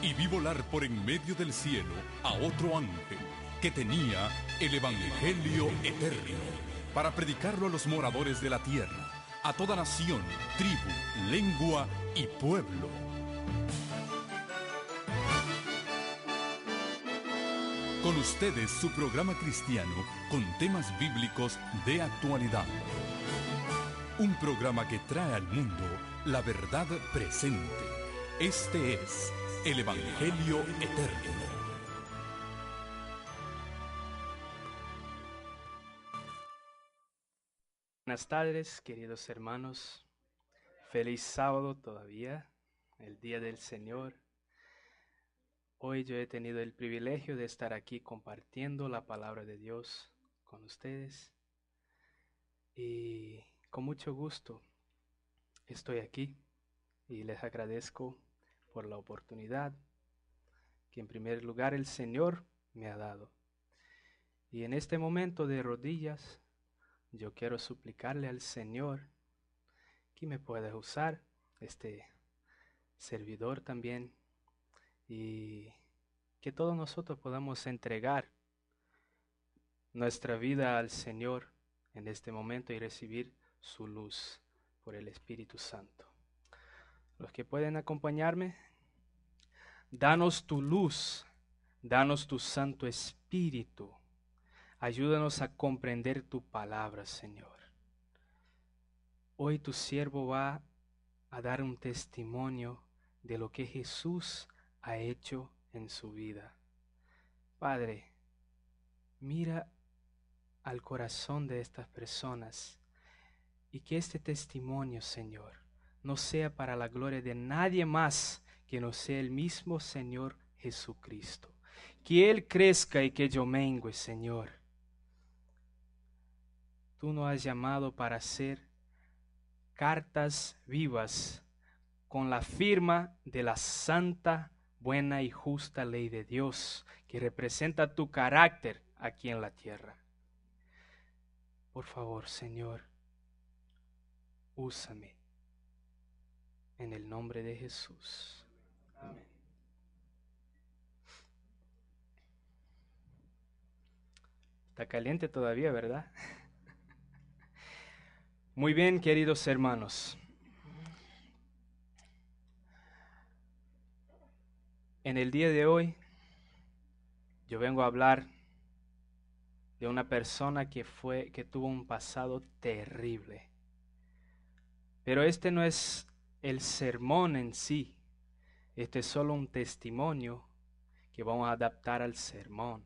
y vi volar por en medio del cielo a otro ángel que tenía el Evangelio eterno para predicarlo a los moradores de la tierra, a toda nación, tribu, lengua y pueblo. Con ustedes su programa cristiano con temas bíblicos de actualidad. Un programa que trae al mundo la verdad presente. Este es el Evangelio eterno. Buenas tardes, queridos hermanos. Feliz sábado todavía, el Día del Señor. Hoy yo he tenido el privilegio de estar aquí compartiendo la palabra de Dios con ustedes. Y con mucho gusto estoy aquí y les agradezco por la oportunidad que en primer lugar el Señor me ha dado. Y en este momento de rodillas, yo quiero suplicarle al Señor que me pueda usar, este servidor también, y que todos nosotros podamos entregar nuestra vida al Señor en este momento y recibir su luz por el Espíritu Santo. Los que pueden acompañarme, danos tu luz, danos tu Santo Espíritu. Ayúdanos a comprender tu palabra, Señor. Hoy tu siervo va a dar un testimonio de lo que Jesús ha hecho en su vida. Padre, mira al corazón de estas personas y que este testimonio, Señor, no sea para la gloria de nadie más que no sea el mismo Señor Jesucristo. Que Él crezca y que yo mengue, Señor. Tú nos has llamado para ser cartas vivas con la firma de la santa, buena y justa ley de Dios que representa tu carácter aquí en la tierra. Por favor, Señor, úsame en el nombre de Jesús. Amén. Está caliente todavía, ¿verdad? Muy bien, queridos hermanos. En el día de hoy, yo vengo a hablar de una persona que tuvo un pasado terrible. Pero este no es el sermón en sí. Este es solo un testimonio que vamos a adaptar al sermón.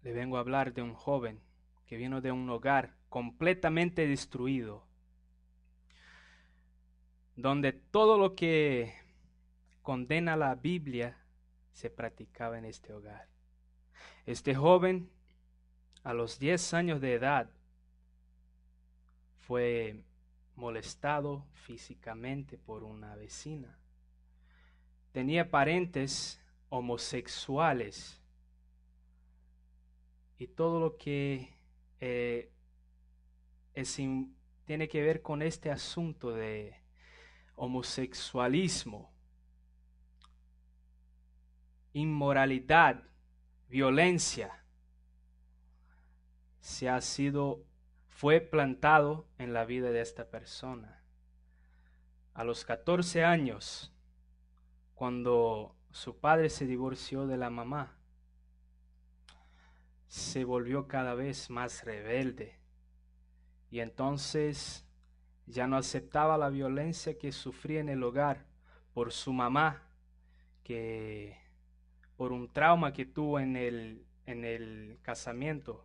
Le vengo a hablar de un joven que vino de un hogar completamente destruido, donde todo lo que condena la Biblia se practicaba en este hogar. Este joven, a los 10 años de edad, fue molestado físicamente por una vecina. Tenía parientes homosexuales y todo lo que tiene que ver con este asunto de homosexualismo, inmoralidad, violencia, fue plantado en la vida de esta persona. A los 14 años, cuando su padre se divorció de la mamá, se volvió cada vez más rebelde y entonces ya no aceptaba la violencia que sufría en el hogar por su mamá, que por un trauma que tuvo en el casamiento,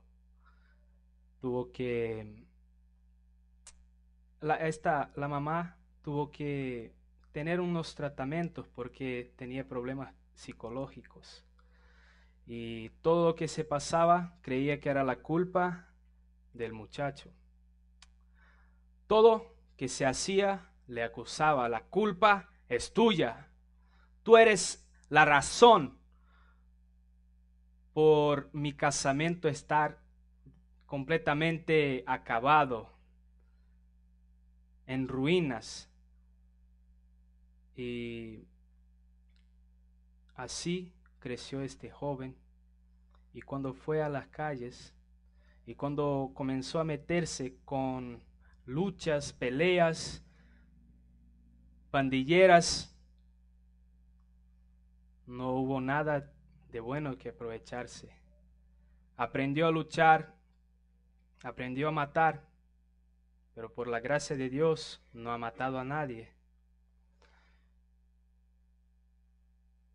la mamá tuvo que tener unos tratamientos porque tenía problemas psicológicos. Y todo lo que se pasaba creía que era la culpa del muchacho. Todo que se hacía le acusaba, la culpa es tuya. Tú eres la razón por mi casamiento estar completamente acabado, en ruinas. Y así creció este joven. Y cuando fue a las calles y cuando comenzó a meterse con luchas, peleas, pandilleras, no hubo nada de bueno que aprovecharse. Aprendió a luchar, aprendió a matar, pero por la gracia de Dios no ha matado a nadie.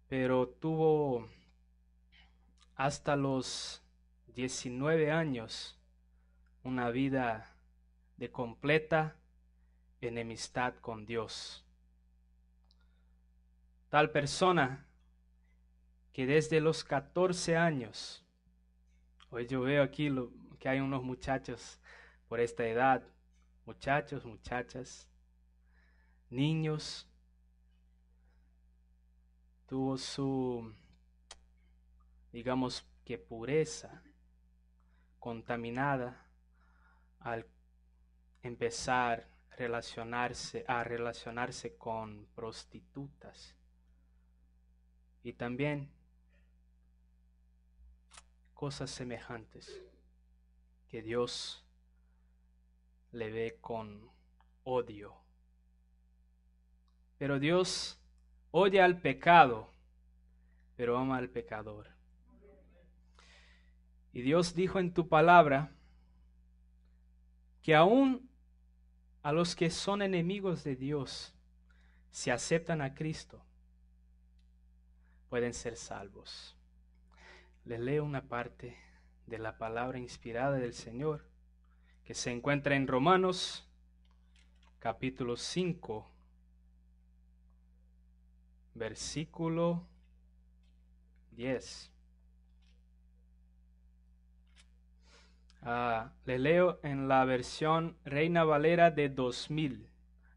Pero tuvo hasta los 19 años una vida de completa enemistad con Dios. Tal persona que desde los 14 años, hoy yo veo aquí que hay unos muchachos por esta edad, muchachos, muchachas, niños, tuvo su, digamos que pureza contaminada al empezar a relacionarse con prostitutas. Y también cosas semejantes que Dios le ve con odio. Pero Dios odia al pecado, pero ama al pecador. Y Dios dijo en tu palabra que aún a los que son enemigos de Dios, si aceptan a Cristo, pueden ser salvos. Les leo una parte de la palabra inspirada del Señor que se encuentra en Romanos capítulo 5, versículo 10. Les leo en la versión Reina Valera de 2000.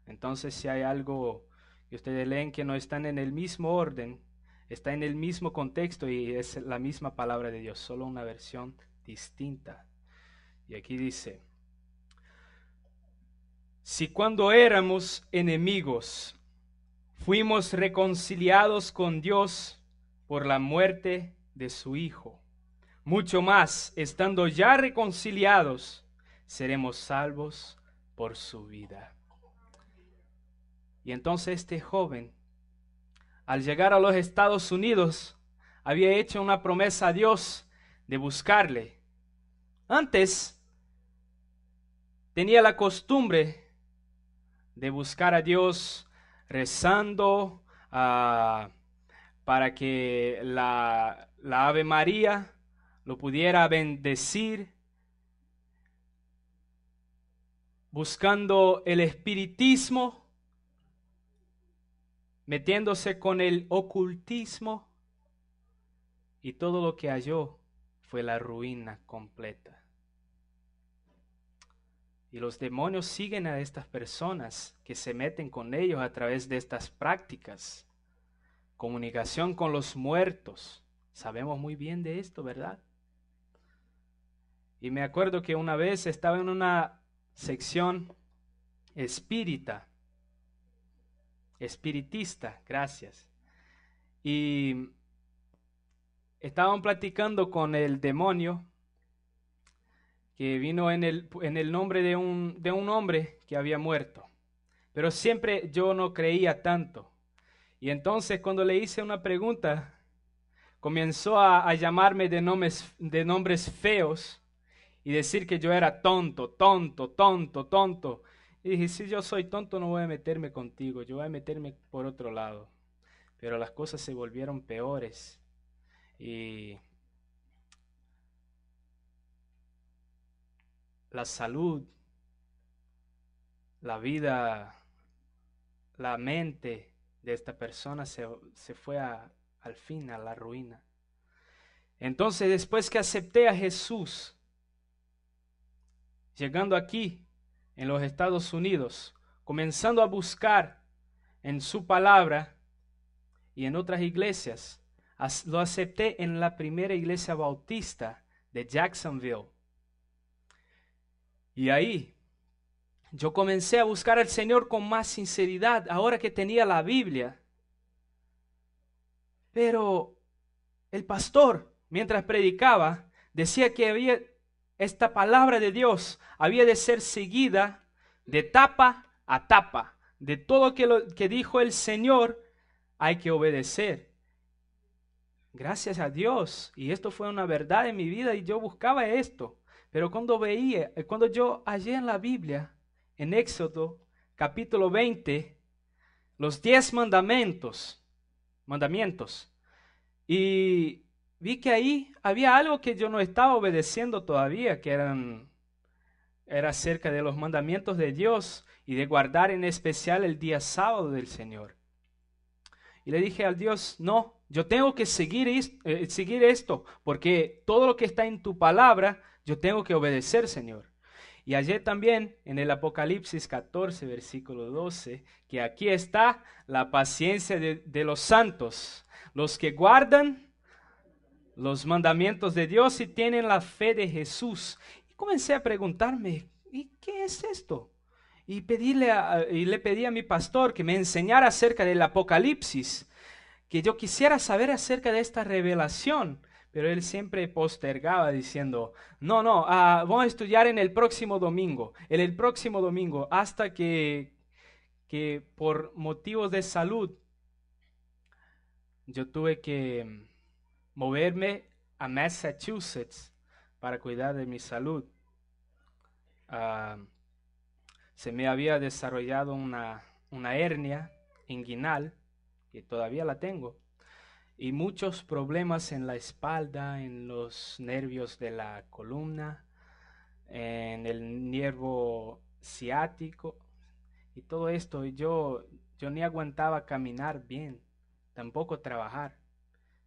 Entonces, si hay algo que ustedes leen que no están en el mismo orden, está en el mismo contexto y es la misma palabra de Dios, solo una versión distinta. Y aquí dice: si cuando éramos enemigos fuimos reconciliados con Dios por la muerte de su Hijo, mucho más, estando ya reconciliados, seremos salvos por su vida. Y entonces este joven, al llegar a los Estados Unidos, había hecho una promesa a Dios de buscarle. Antes tenía la costumbre de buscar a Dios rezando para que la Ave María lo pudiera bendecir, buscando el espiritismo, metiéndose con el ocultismo, y todo lo que halló fue la ruina completa. Y los demonios siguen a estas personas que se meten con ellos a través de estas prácticas. Comunicación con los muertos. Sabemos muy bien de esto, ¿verdad? Y me acuerdo que una vez estaba en una sección espiritista, gracias. Y estaban platicando con el demonio que vino en el nombre de un hombre que había muerto. Pero siempre yo no creía tanto. Y entonces cuando le hice una pregunta, comenzó a llamarme de nombres feos y decir que yo era tonto. Y dije, si yo soy tonto no voy a meterme contigo, yo voy a meterme por otro lado. Pero las cosas se volvieron peores. Y la salud, la vida, la mente de esta persona se fue al fin a la ruina. Entonces, después que acepté a Jesús, llegando aquí en los Estados Unidos, comenzando a buscar en su palabra y en otras iglesias, lo acepté en la primera iglesia bautista de Jacksonville. Y ahí yo comencé a buscar al Señor con más sinceridad ahora que tenía la Biblia. Pero el pastor, mientras predicaba, decía que esta palabra de Dios había de ser seguida de tapa a tapa. De todo que dijo el Señor, hay que obedecer. Gracias a Dios. Y esto fue una verdad en mi vida y yo buscaba esto. Pero cuando yo hallé en la Biblia, en Éxodo capítulo 20, los 10 mandamientos, y vi que ahí había algo que yo no estaba obedeciendo todavía, que era acerca de los mandamientos de Dios y de guardar en especial el día sábado del Señor. Y le dije al Dios, no, yo tengo que seguir esto, porque todo lo que está en tu palabra, yo tengo que obedecer, Señor. Y hallé también en el Apocalipsis 14, versículo 12, que aquí está la paciencia de los santos, los que guardan los mandamientos de Dios y tienen la fe de Jesús. Y comencé a preguntarme, ¿y qué es esto? Y le pedí a mi pastor que me enseñara acerca del Apocalipsis, que yo quisiera saber acerca de esta revelación. Pero él siempre postergaba diciendo, no, vamos a estudiar en el próximo domingo, hasta que por motivos de salud yo tuve que moverme a Massachusetts para cuidar de mi salud. Se me había desarrollado una hernia inguinal, que todavía la tengo, y muchos problemas en la espalda, en los nervios de la columna, en el nervio ciático, y todo esto. Y yo ni aguantaba caminar bien, tampoco trabajar.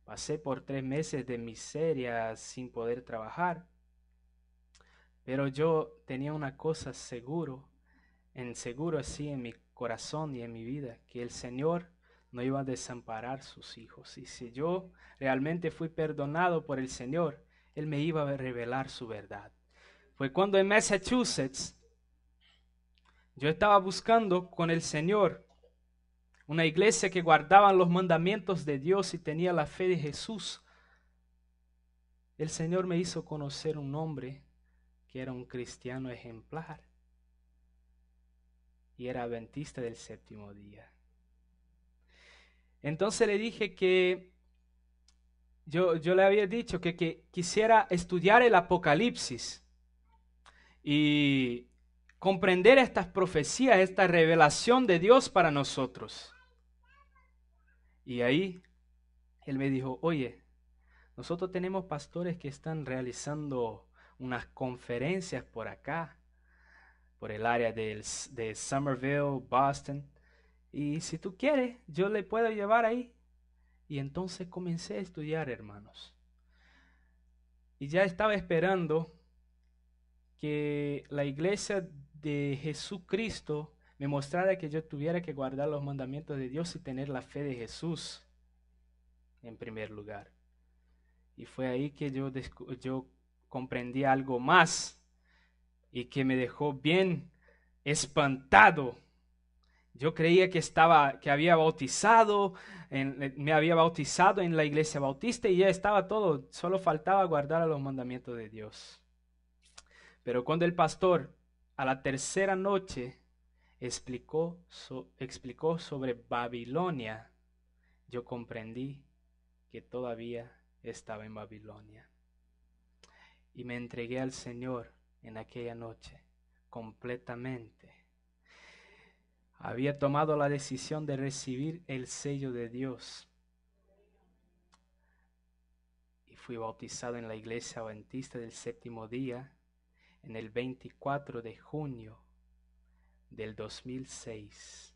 Pasé por 3 meses de miseria sin poder trabajar. Pero yo tenía una cosa seguro así en mi corazón y en mi vida, que el Señor no iba a desamparar sus hijos. Y si yo realmente fui perdonado por el Señor, Él me iba a revelar su verdad. Fue cuando en Massachusetts yo estaba buscando con el Señor una iglesia que guardaba los mandamientos de Dios y tenía la fe de Jesús. El Señor me hizo conocer un hombre que era un cristiano ejemplar y era adventista del séptimo día. Entonces le dije que yo le había dicho que quisiera estudiar el Apocalipsis y comprender estas profecías, esta revelación de Dios para nosotros. Y ahí él me dijo, oye, nosotros tenemos pastores que están realizando unas conferencias por acá, por el área de Somerville, Boston. Y si tú quieres, yo le puedo llevar ahí. Y entonces comencé a estudiar, hermanos. Y ya estaba esperando que la iglesia de Jesucristo me mostrara que yo tuviera que guardar los mandamientos de Dios y tener la fe de Jesús en primer lugar. Y fue ahí que yo comprendí algo más y que me dejó bien espantado. Yo creía que había bautizado, me había bautizado en la iglesia bautista y ya estaba todo, solo faltaba guardar los mandamientos de Dios. Pero cuando el pastor a la tercera noche explicó sobre Babilonia, yo comprendí que todavía estaba en Babilonia. Y me entregué al Señor en aquella noche completamente. Había tomado la decisión de recibir el sello de Dios. Y fui bautizado en la iglesia adventista del séptimo día en el 24 de junio del 2006.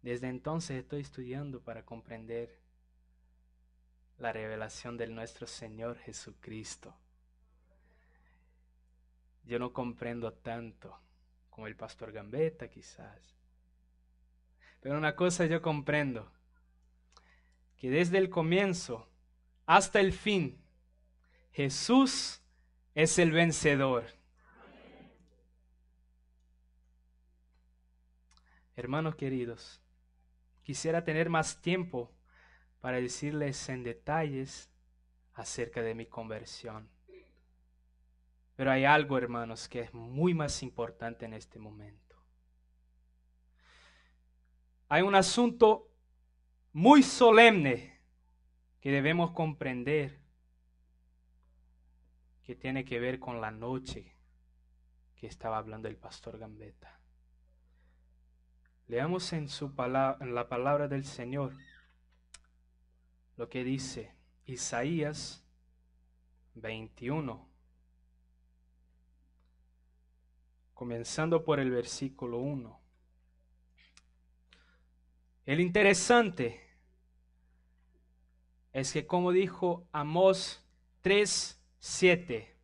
Desde entonces estoy estudiando para comprender la revelación de nuestro Señor Jesucristo. Yo no comprendo tanto como el pastor Gambetta quizás. Pero una cosa yo comprendo, que desde el comienzo hasta el fin, Jesús es el vencedor. Hermanos queridos, quisiera tener más tiempo para decirles en detalles acerca de mi conversión. Pero hay algo, hermanos, que es muy más importante en este momento. Hay un asunto muy solemne que debemos comprender, que tiene que ver con la noche que estaba hablando el pastor Gambetta. Leamos en la palabra del Señor lo que dice Isaías 21, comenzando por el versículo 1. El interesante es que, como dijo Amós 3:7,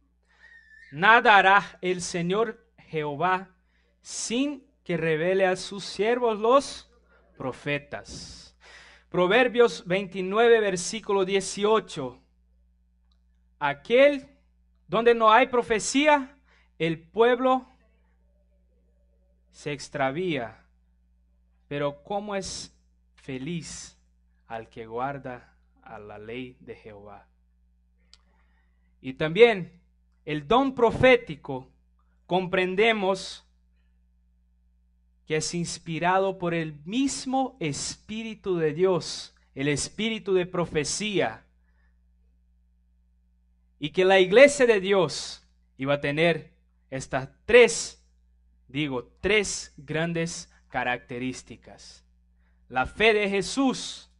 nada hará el Señor Jehová sin que revele a sus siervos los profetas. Proverbios 29, versículo 18. Aquel donde no hay profecía, el pueblo se extravía, pero cómo es feliz al que guarda a la ley de Jehová. Y también el don profético, comprendemos que es inspirado por el mismo Espíritu de Dios, el Espíritu de profecía, y que la iglesia de Dios iba a tener estas tres grandes características. La fe de Jesús,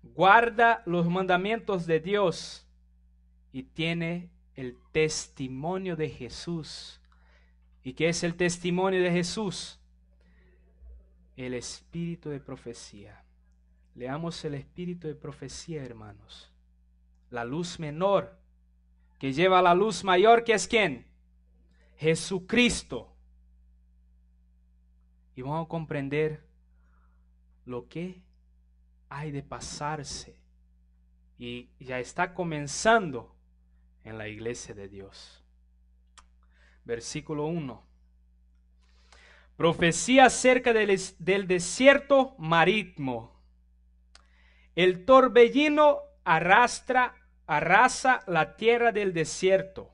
guarda los mandamientos de Dios y tiene el testimonio de Jesús. ¿Y qué es el testimonio de Jesús? El espíritu de profecía. Leamos el espíritu de profecía, hermanos. La luz menor que lleva a la luz mayor, que es ¿quién? Jesucristo. Y vamos a comprender lo que hay de pasarse. Y ya está comenzando en la iglesia de Dios. Versículo 1. Profecía acerca del desierto marítimo. El torbellino arrasa la tierra del desierto.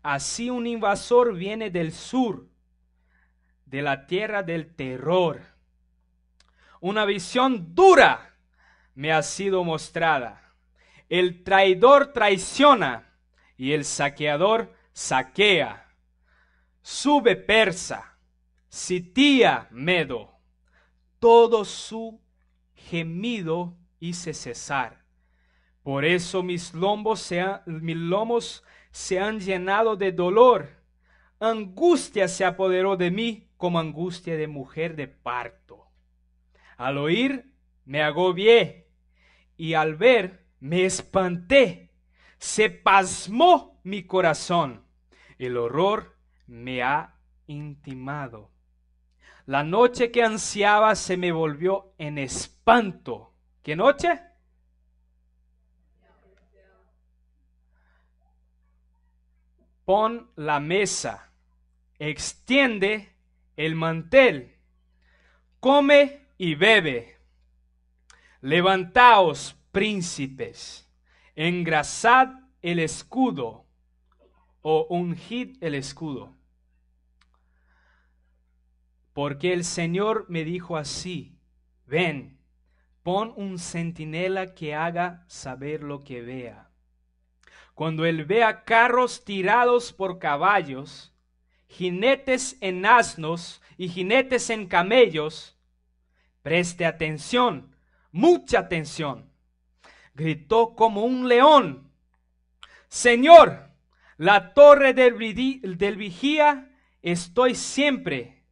Así un invasor viene del sur, de la tierra del terror. Una visión dura me ha sido mostrada. El traidor traiciona y el saqueador saquea. Sube Persa, sitía Medo, todo su gemido hice cesar. Por eso mis lomos se han llenado de dolor. Angustia se apoderó de mí como angustia de mujer de parto. Al oír me agobié y al ver me espanté. Se pasmó mi corazón. El horror me ha intimado. La noche que ansiaba se me volvió en espanto. ¿Qué noche? Pon la mesa, extiende el mantel, come y bebe. Levantaos, príncipes, engrasad el escudo o ungid el escudo. Porque el Señor me dijo así: ven, pon un centinela que haga saber lo que vea. Cuando él vea carros tirados por caballos, jinetes en asnos y jinetes en camellos, preste atención, mucha atención. Gritó como un león: Señor, la torre del vigía estoy siempre,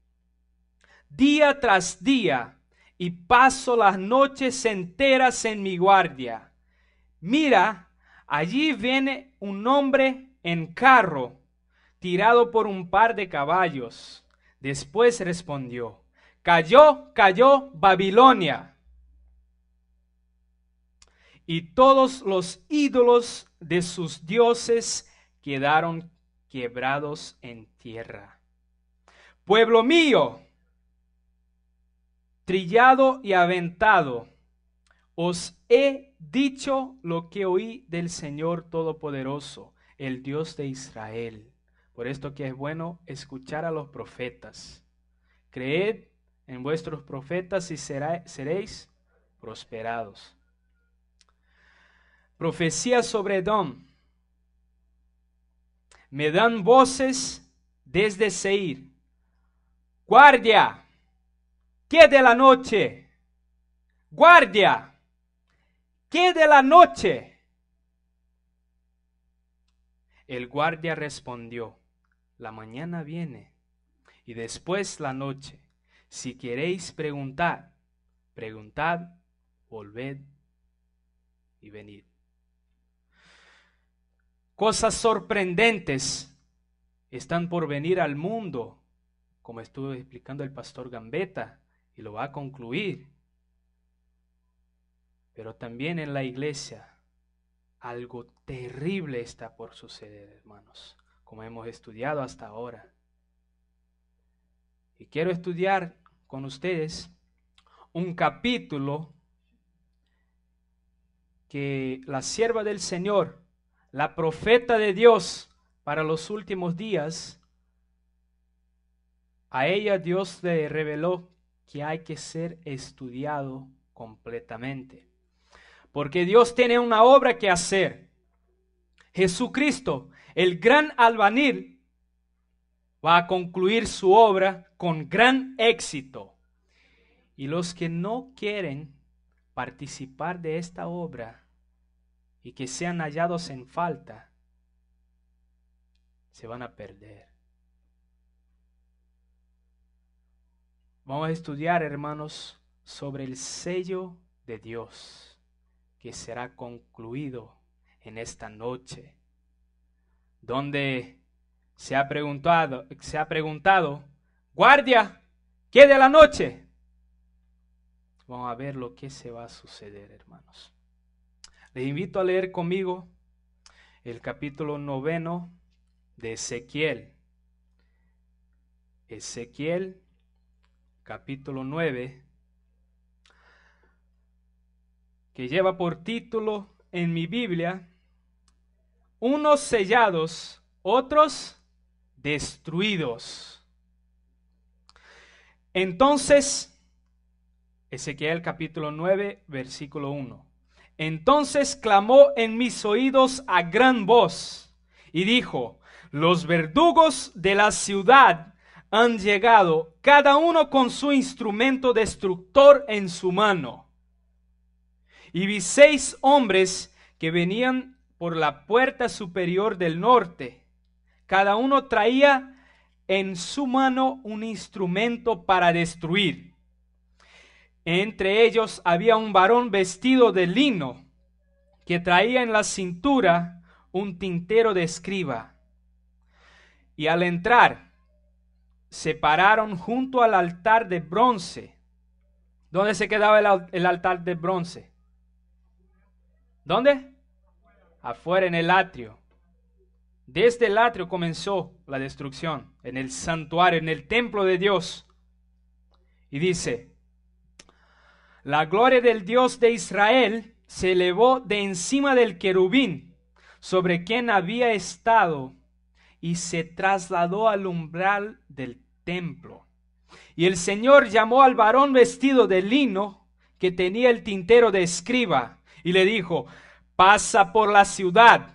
día tras día, y paso las noches enteras en mi guardia. Mira, allí viene un hombre en carro, tirado por un par de caballos. Después respondió: cayó, cayó Babilonia, y todos los ídolos de sus dioses quedaron quebrados en tierra. Pueblo mío, trillado y aventado, os he dicho lo que oí del Señor Todopoderoso, el Dios de Israel. Por esto que es bueno escuchar a los profetas. Creed en vuestros profetas y seréis prosperados. Profecía sobre Edom. Me dan voces desde Seir. Guardia, ¿qué de la noche? Guardia, ¿qué de la noche? El guardia respondió, la mañana viene y después la noche. Si queréis preguntar, preguntad, volved y venid. Cosas sorprendentes están por venir al mundo, como estuvo explicando el pastor Gambetta, y lo va a concluir. Pero también en la iglesia, algo terrible está por suceder, hermanos, como hemos estudiado hasta ahora. Y quiero estudiar con ustedes un capítulo que la sierva del Señor, la profeta de Dios para los últimos días, a ella Dios le reveló que hay que ser estudiado completamente. Porque Dios tiene una obra que hacer. Jesucristo, el gran albañil, va a concluir su obra con gran éxito. Y los que no quieren participar de esta obra y que sean hallados en falta, se van a perder. Vamos a estudiar, hermanos, sobre el sello de Dios que será concluido en esta noche, donde se ha preguntado, guardia, ¿qué de la noche? Vamos a ver lo que se va a suceder, hermanos. Les invito a leer conmigo el capítulo 9 de Ezequiel. Ezequiel, capítulo 9, que lleva por título en mi Biblia, unos sellados, otros destruidos. Entonces, Ezequiel capítulo 9, versículo 1. Entonces clamó en mis oídos a gran voz y dijo, los verdugos de la ciudad han llegado, cada uno con su instrumento destructor en su mano. Y vi 6 hombres que venían por la puerta superior del norte. Cada uno traía en su mano un instrumento para destruir. Entre ellos había un varón vestido de lino, que traía en la cintura un tintero de escriba. Y al entrar, se pararon junto al altar de bronce. ¿Dónde se quedaba el altar de bronce? ¿Dónde? Afuera en el atrio. Desde el atrio comenzó la destrucción, en el santuario, en el templo de Dios. Y dice, la gloria del Dios de Israel se elevó de encima del querubín sobre quien había estado y se trasladó al umbral del templo. Y el Señor llamó al varón vestido de lino que tenía el tintero de escriba y le dijo, pasa por la ciudad,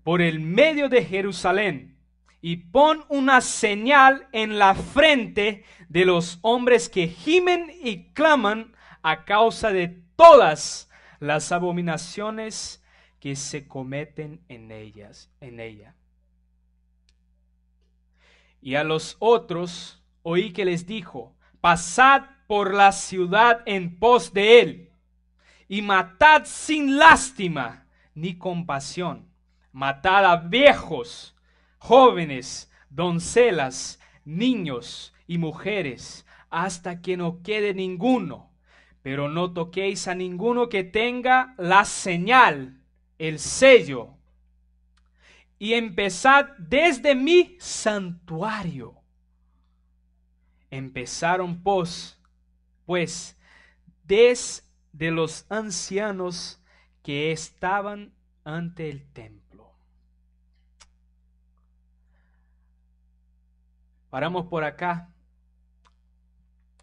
por el medio de Jerusalén, y pon una señal en la frente de los hombres que gimen y claman a causa de todas las abominaciones que se cometen en ella. Y a los otros oí que les dijo, pasad por la ciudad en pos de él, y matad sin lástima ni compasión. Matad a viejos, jóvenes, doncellas, niños y mujeres, hasta que no quede ninguno. Pero no toquéis a ninguno que tenga la señal, el sello. Y empezad desde mi santuario. Empezaron pues pues, desde los ancianos que estaban ante el templo. Paramos por acá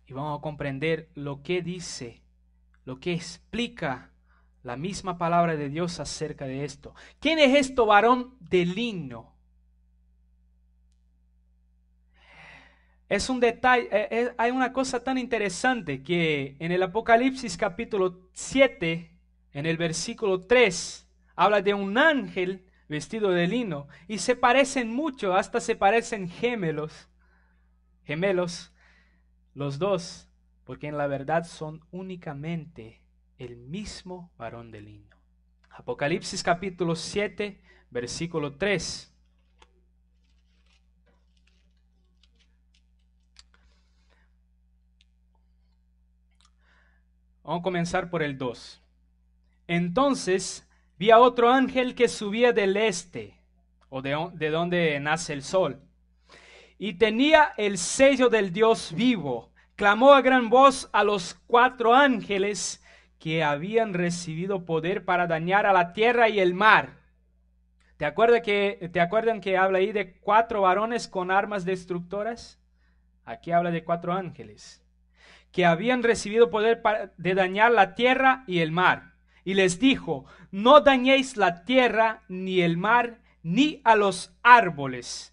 y vamos a comprender lo que dice, lo que explica la misma palabra de Dios acerca de esto. ¿Quién es este varón de lino? Es un detalle, hay una cosa tan interesante que en el Apocalipsis capítulo 7, en el versículo 3, habla de un ángel vestido de lino y se parecen mucho, hasta se parecen gemelos los dos, porque en la verdad son únicamente el mismo varón de lino. Apocalipsis capítulo 7, versículo 3. Vamos a comenzar por el 2. Entonces vi a otro ángel que subía del este, o de donde nace el sol, y tenía el sello del Dios vivo. Clamó a gran voz a los 4 ángeles que habían recibido poder para dañar a la tierra y el mar. ¿Te acuerdan que habla ahí de 4 varones con armas destructoras? Aquí habla de 4 ángeles que habían recibido poder de dañar la tierra y el mar. Y les dijo, no dañéis la tierra, ni el mar, ni a los árboles,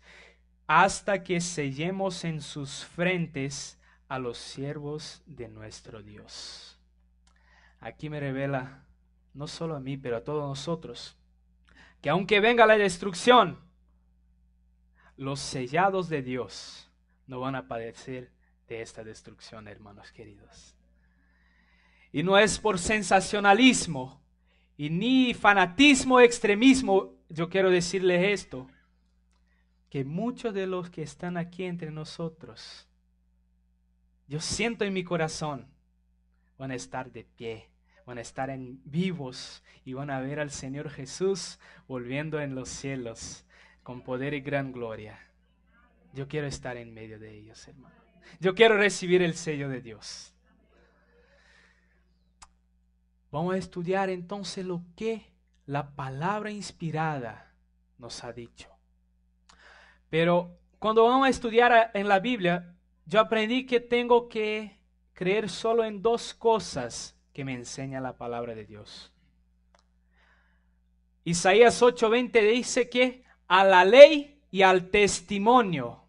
hasta que sellemos en sus frentes a los siervos de nuestro Dios. Aquí me revela, no solo a mí, pero a todos nosotros, que aunque venga la destrucción, los sellados de Dios no van a padecer de esta destrucción, hermanos queridos. Y no es por sensacionalismo y ni fanatismo, extremismo, yo quiero decirles esto, que muchos de los que están aquí entre nosotros, yo siento en mi corazón, van a estar de pie, van a estar vivos y van a ver al Señor Jesús volviendo en los cielos con poder y gran gloria. Yo quiero estar en medio de ellos, hermano. Yo quiero recibir el sello de Dios. Vamos a estudiar entonces lo que la palabra inspirada nos ha dicho. Pero cuando vamos a estudiar en la Biblia, yo aprendí que tengo que creer solo en 2 cosas que me enseña la palabra de Dios. Isaías 8:20 dice que a la ley y al testimonio.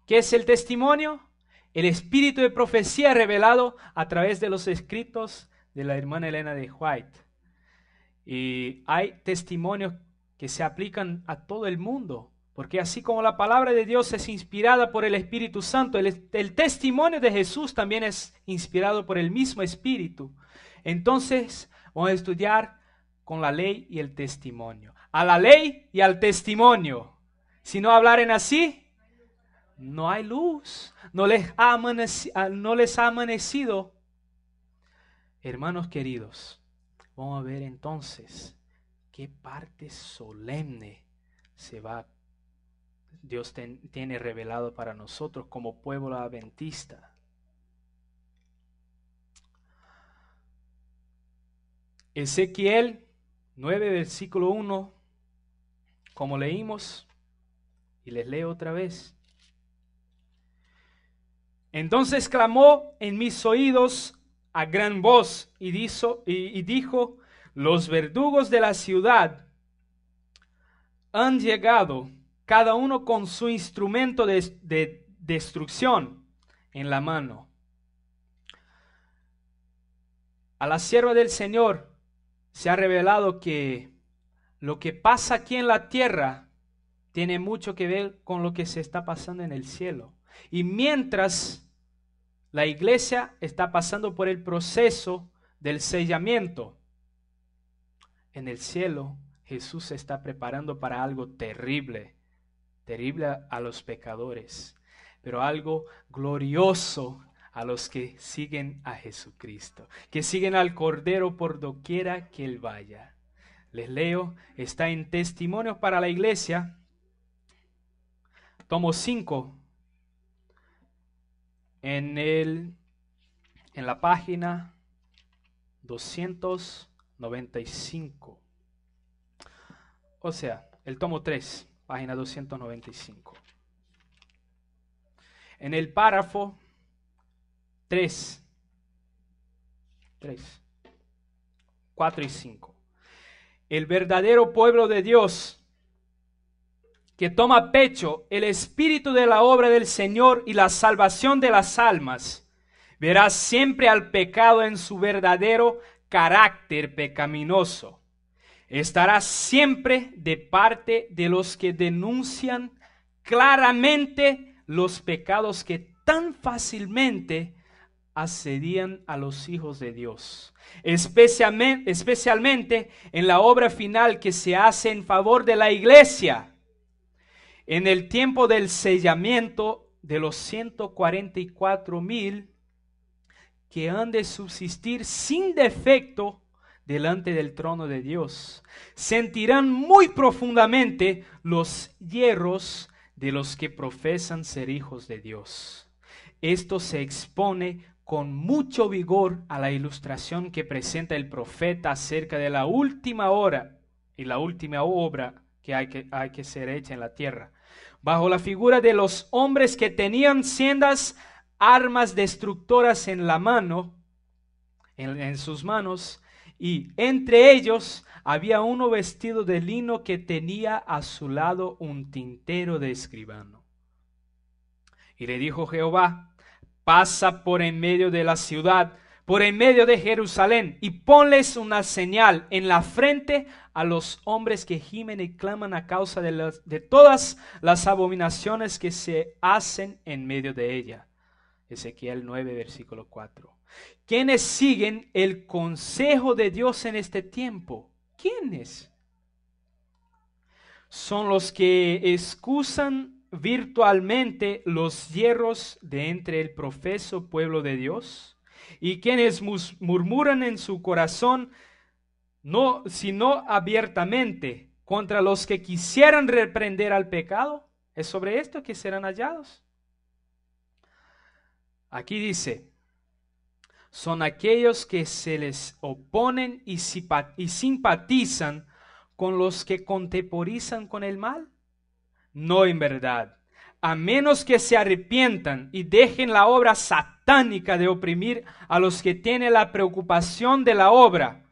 ¿Qué es el testimonio? El espíritu de profecía revelado a través de los escritos de la hermana Elena de White. Y hay testimonios que se aplican a todo el mundo, porque así como la palabra de Dios es inspirada por el Espíritu Santo, el testimonio de Jesús también es inspirado por el mismo Espíritu. Entonces vamos a estudiar con la ley y el testimonio. A la ley y al testimonio. Si no hablaren así, no hay luz, no les ha amanecido. Hermanos queridos, vamos a ver entonces qué parte solemne Dios tiene revelado para nosotros como pueblo adventista. Ezequiel 9, versículo 1, como leímos, y les leo otra vez. Entonces clamó en mis oídos a gran voz y dijo, los verdugos de la ciudad han llegado, cada uno con su instrumento de destrucción en la mano. A la sierva del Señor se ha revelado que lo que pasa aquí en la tierra tiene mucho que ver con lo que se está pasando en el cielo. Y mientras la iglesia está pasando por el proceso del sellamiento, en el cielo Jesús se está preparando para algo terrible, terrible a los pecadores, pero algo glorioso a los que siguen a Jesucristo, que siguen al Cordero por doquiera que Él vaya. Les leo, está en Testimonios para la Iglesia, tomo 5, en el en la página 295. O sea, el tomo 3, página 295. En el párrafo 3, 4 y 5. El verdadero pueblo de Dios que toma pecho el espíritu de la obra del Señor y la salvación de las almas, verá siempre al pecado en su verdadero carácter pecaminoso. Estará siempre de parte de los que denuncian claramente los pecados que tan fácilmente asedian a los hijos de Dios, especialmente en la obra final que se hace en favor de la iglesia. En el tiempo del sellamiento de los 144,000 que han de subsistir sin defecto delante del trono de Dios, sentirán muy profundamente los hierros de los que profesan ser hijos de Dios. Esto se expone con mucho vigor a la ilustración que presenta el profeta acerca de la última hora y la última obra que hay que ser hecha en la tierra, bajo la figura de los hombres que tenían sendas armas destructoras en la mano, en sus manos, y entre ellos había uno vestido de lino que tenía a su lado un tintero de escribano. Y le dijo Jehová: pasa por en medio de la ciudad, por en medio de Jerusalén, y ponles una señal en la frente a los hombres que gimen y claman a causa de todas las abominaciones que se hacen en medio de ella. Ezequiel 9, versículo 4. ¿Quiénes siguen el consejo de Dios en este tiempo? ¿Quiénes? Son los que excusan virtualmente los hierros de entre el profeso pueblo de Dios, y quienes murmuran en su corazón, no, sino abiertamente, contra los que quisieran reprender al pecado. Es sobre esto que serán hallados. Aquí dice: son aquellos que se les oponen y simpatizan con los que contemporizan con el mal. No, en verdad, a menos que se arrepientan y dejen la obra satánica de oprimir a los que tienen la preocupación de la obra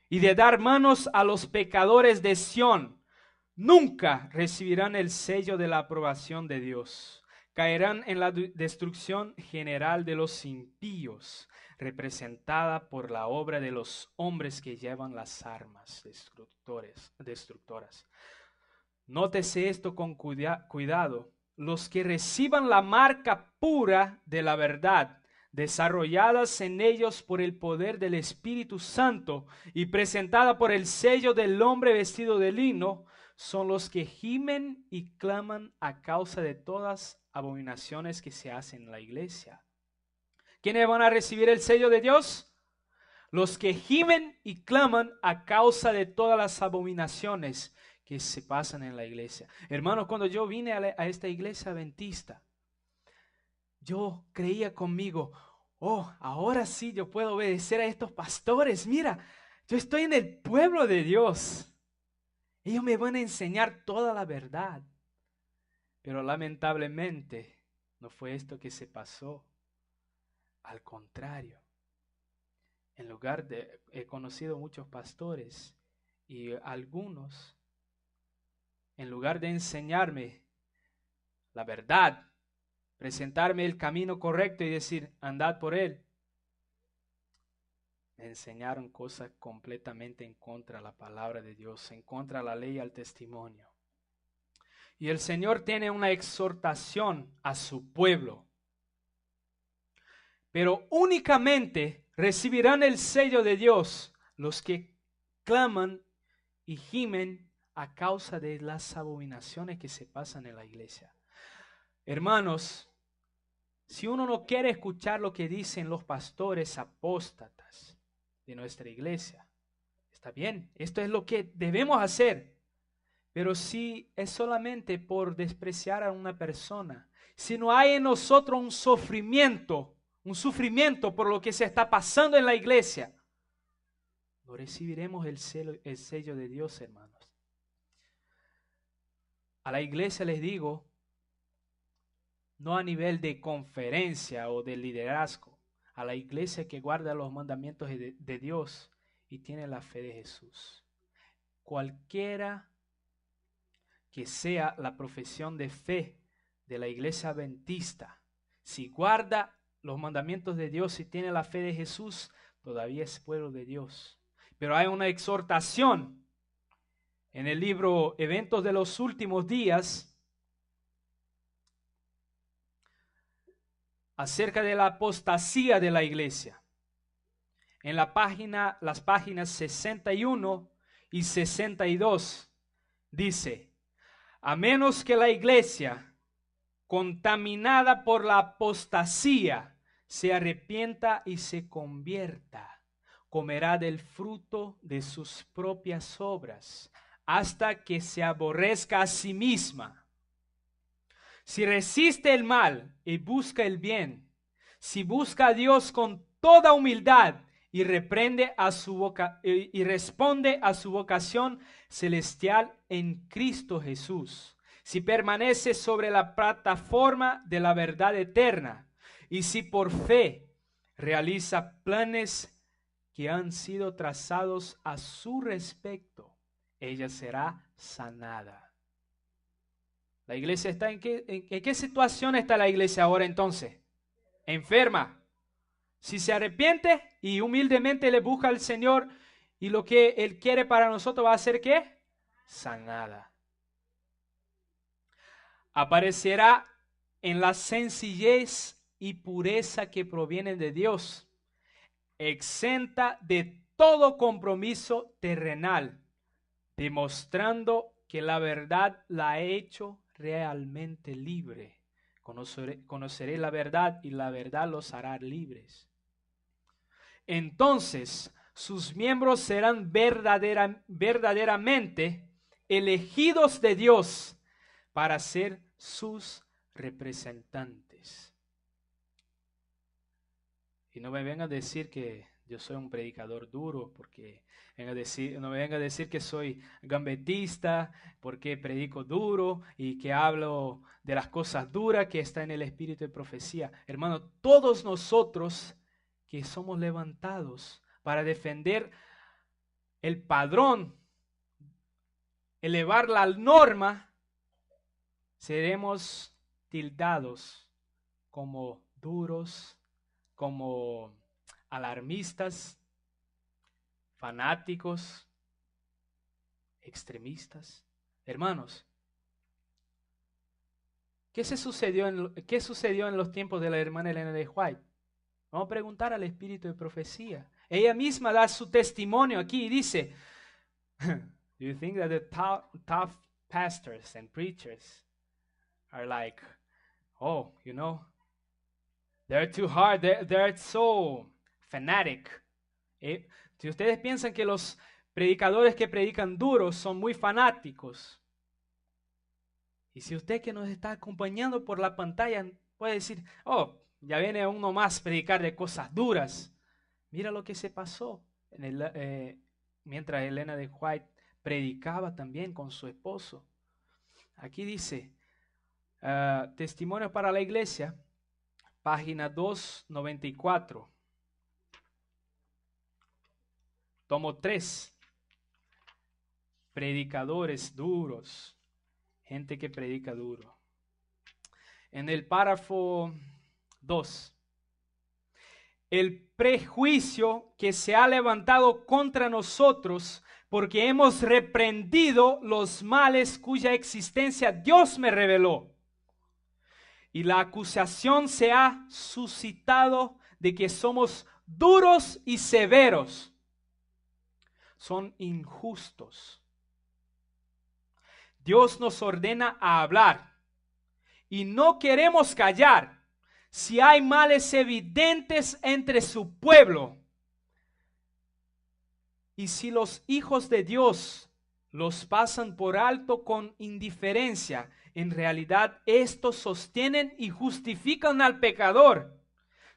y de dar manos a los pecadores de Sión, nunca recibirán el sello de la aprobación de Dios. Caerán en la destrucción general de los impíos, representada por la obra de los hombres que llevan las armas destructoras. Nótese esto con cuidado. Los que reciban la marca pura de la verdad, desarrolladas en ellos por el poder del Espíritu Santo y presentada por el sello del hombre vestido de lino, son los que gimen y claman a causa de todas abominaciones que se hacen en la iglesia. ¿Quiénes van a recibir el sello de Dios? Los que gimen y claman a causa de todas las abominaciones que se pasan en la iglesia. Hermano, cuando yo vine a esta iglesia adventista, yo creía conmigo: oh, ahora sí yo puedo obedecer a estos pastores. Mira, yo estoy en el pueblo de Dios. Ellos me van a enseñar toda la verdad. Pero lamentablemente no fue esto que se pasó. Al contrario, he conocido muchos pastores y algunos, en lugar de enseñarme la verdad, presentarme el camino correcto y decir: andad por él, me enseñaron cosas completamente en contra de la palabra de Dios, en contra de la ley y al testimonio. Y el Señor tiene una exhortación a su pueblo. Pero únicamente recibirán el sello de Dios los que claman y gimen a causa de las abominaciones que se pasan en la iglesia. Hermanos, si uno no quiere escuchar lo que dicen los pastores apóstatas de nuestra iglesia, está bien, esto es lo que debemos hacer. Pero si es solamente por despreciar a una persona, si no hay en nosotros un sufrimiento, un sufrimiento por lo que se está pasando en la iglesia, no recibiremos el sello de Dios, hermanos. A la iglesia les digo, no a nivel de conferencia o de liderazgo, a la iglesia que guarda los mandamientos de Dios y tiene la fe de Jesús. Cualquiera que sea la profesión de fe de la iglesia adventista, si guarda los mandamientos de Dios y tiene la fe de Jesús, todavía es pueblo de Dios. Pero hay una exhortación en el libro Eventos de los Últimos Días acerca de la apostasía de la iglesia. En las páginas 61 y 62 dice: a menos que la iglesia contaminada por la apostasía se arrepienta y se convierta, comerá del fruto de sus propias obras, hasta que se aborrezca a sí misma. Si resiste el mal y busca el bien, si busca a Dios con toda humildad y responde a su vocación celestial en Cristo Jesús, si permanece sobre la plataforma de la verdad eterna y si por fe realiza planes que han sido trazados a su respecto, ella será sanada. ¿La iglesia está en qué situación está la iglesia ahora entonces? Enferma. Si se arrepiente y humildemente le busca al Señor y lo que Él quiere para nosotros va a ser ¿qué? Sanada. Aparecerá en la sencillez y pureza que provienen de Dios, exenta de todo compromiso terrenal, demostrando que la verdad la ha hecho realmente libre. Conoceré la verdad y la verdad los hará libres. Entonces sus miembros serán verdaderamente elegidos de Dios para ser sus representantes. Y no me vengan a decir que yo soy un predicador duro, porque no me vengan a decir que soy gambetista, porque predico duro y que hablo de las cosas duras que está en el espíritu de profecía. Hermano, todos nosotros que somos levantados para defender el padrón, elevar la norma, seremos tildados como duros, como alarmistas, fanáticos, extremistas. Hermanos, ¿qué sucedió en los tiempos de la hermana Elena de White? Vamos a preguntar al espíritu de profecía. Ella misma da su testimonio aquí y dice, do you think that the tough pastors and preachers are like, oh, you know, they're too hard, they're so fanatic. Si ustedes piensan que los predicadores que predican duros son muy fanáticos, y si usted que nos está acompañando por la pantalla puede decir, oh, ya viene uno más a predicar de cosas duras. Mira lo que se pasó mientras Elena de White predicaba también con su esposo. Aquí dice, Testimonios para la Iglesia, página 294. Tomo 3. Predicadores duros. Gente que predica duro. En el párrafo 2. El prejuicio que se ha levantado contra nosotros porque hemos reprendido los males cuya existencia Dios me reveló. Y la acusación se ha suscitado de que somos duros y severos. Son injustos. Dios nos ordena a hablar y no queremos callar si hay males evidentes entre su pueblo. Y si los hijos de Dios los pasan por alto con indiferencia, en realidad estos sostienen y justifican al pecador.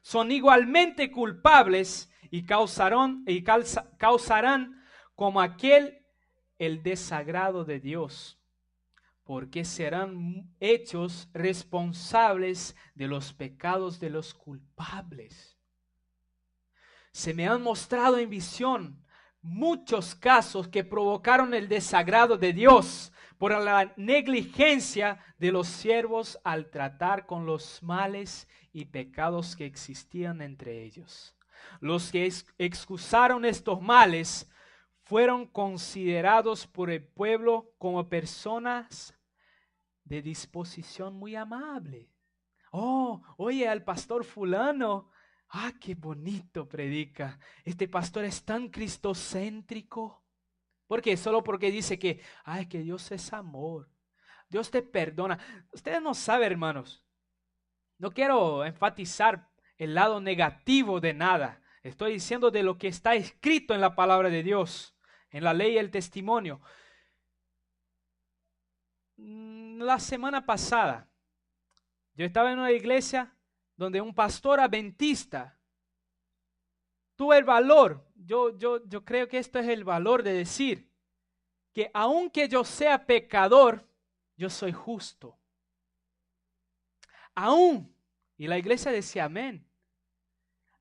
son igualmente culpables y causarán como aquel el desagrado de Dios, porque serán hechos responsables de los pecados de los culpables. Se me han mostrado en visión muchos casos que provocaron el desagrado de Dios por la negligencia de los siervos al tratar con los males y pecados que existían entre ellos. Los que excusaron estos males fueron considerados por el pueblo como personas de disposición muy amable. Oh, oye, al pastor fulano, qué bonito predica. Este pastor es tan cristocéntrico. ¿Por qué? Solo porque dice que Dios es amor. Dios te perdona. Ustedes no saben, hermanos. No quiero enfatizar el lado negativo de nada. Estoy diciendo de lo que está escrito en la palabra de Dios, en la ley y el testimonio. La semana pasada, yo estaba en una iglesia donde un pastor adventista tuvo el valor, yo creo que esto es el valor de decir que aunque yo sea pecador, yo soy justo. Aún, y la iglesia decía amén,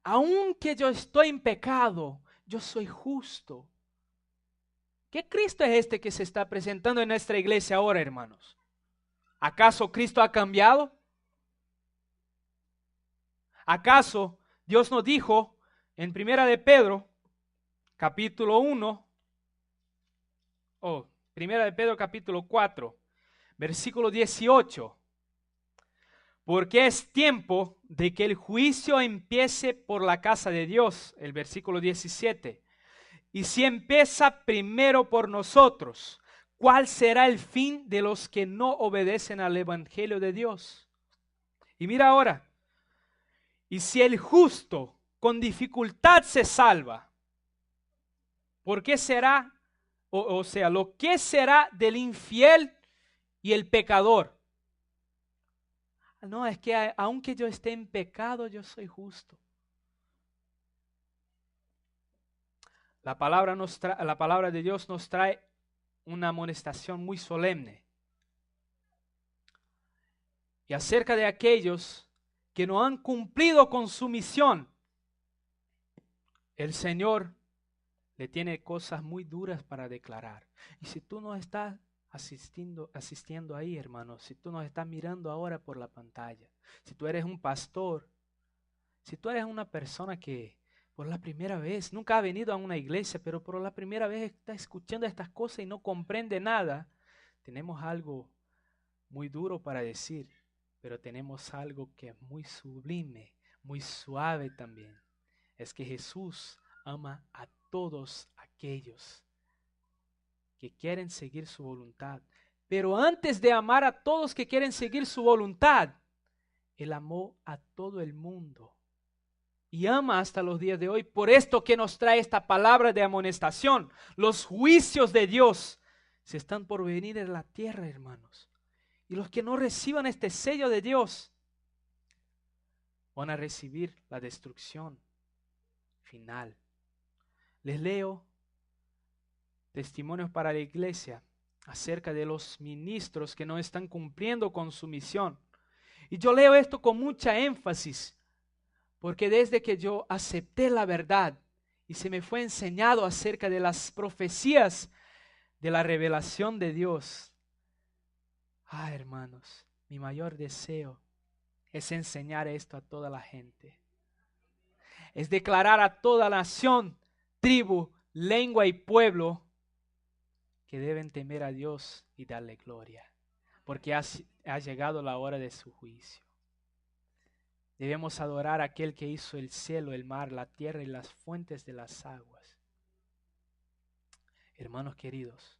aunque yo estoy en pecado, yo soy justo. ¿Qué Cristo es este que se está presentando en nuestra iglesia ahora, hermanos? ¿Acaso Cristo ha cambiado? ¿Acaso Dios nos dijo en Primera de Pedro, capítulo 1, Primera de Pedro, capítulo 4, versículo 18? Porque es tiempo de que el juicio empiece por la casa de Dios, el versículo 17. Y si empieza primero por nosotros, ¿cuál será el fin de los que no obedecen al evangelio de Dios? Y mira ahora, y si el justo con dificultad se salva, ¿por qué será? O sea, ¿lo que será del infiel y el pecador? No, es que aunque yo esté en pecado, yo soy justo. La palabra de Dios nos trae una amonestación muy solemne. Y acerca de aquellos que no han cumplido con su misión, el Señor le tiene cosas muy duras para declarar. Y si tú no estás asistiendo ahí, hermano, si tú nos estás mirando ahora por la pantalla, si tú eres un pastor, si tú eres una persona que por la primera vez, nunca ha venido a una iglesia, pero por la primera vez está escuchando estas cosas y no comprende nada, tenemos algo muy duro para decir, pero tenemos algo que es muy sublime, muy suave también. Es que Jesús ama a todos aquellos que quieren seguir su voluntad. Pero antes de amar a todos que quieren seguir su voluntad, Él amó a todo el mundo. Y ama hasta los días de hoy. Por esto que nos trae esta palabra de amonestación. Los juicios de Dios se están por venir en la tierra, hermanos. Y los que no reciban este sello de Dios van a recibir la destrucción final. Les leo testimonios para la iglesia acerca de los ministros que no están cumpliendo con su misión. Y yo leo esto con mucha énfasis, porque desde que yo acepté la verdad y se me fue enseñado acerca de las profecías de la revelación de Dios, hermanos, mi mayor deseo es enseñar esto a toda la gente. Es declarar a toda nación, tribu, lengua y pueblo que deben temer a Dios y darle gloria, porque ha llegado la hora de su juicio. Debemos adorar a aquel que hizo el cielo, el mar, la tierra y las fuentes de las aguas. Hermanos queridos,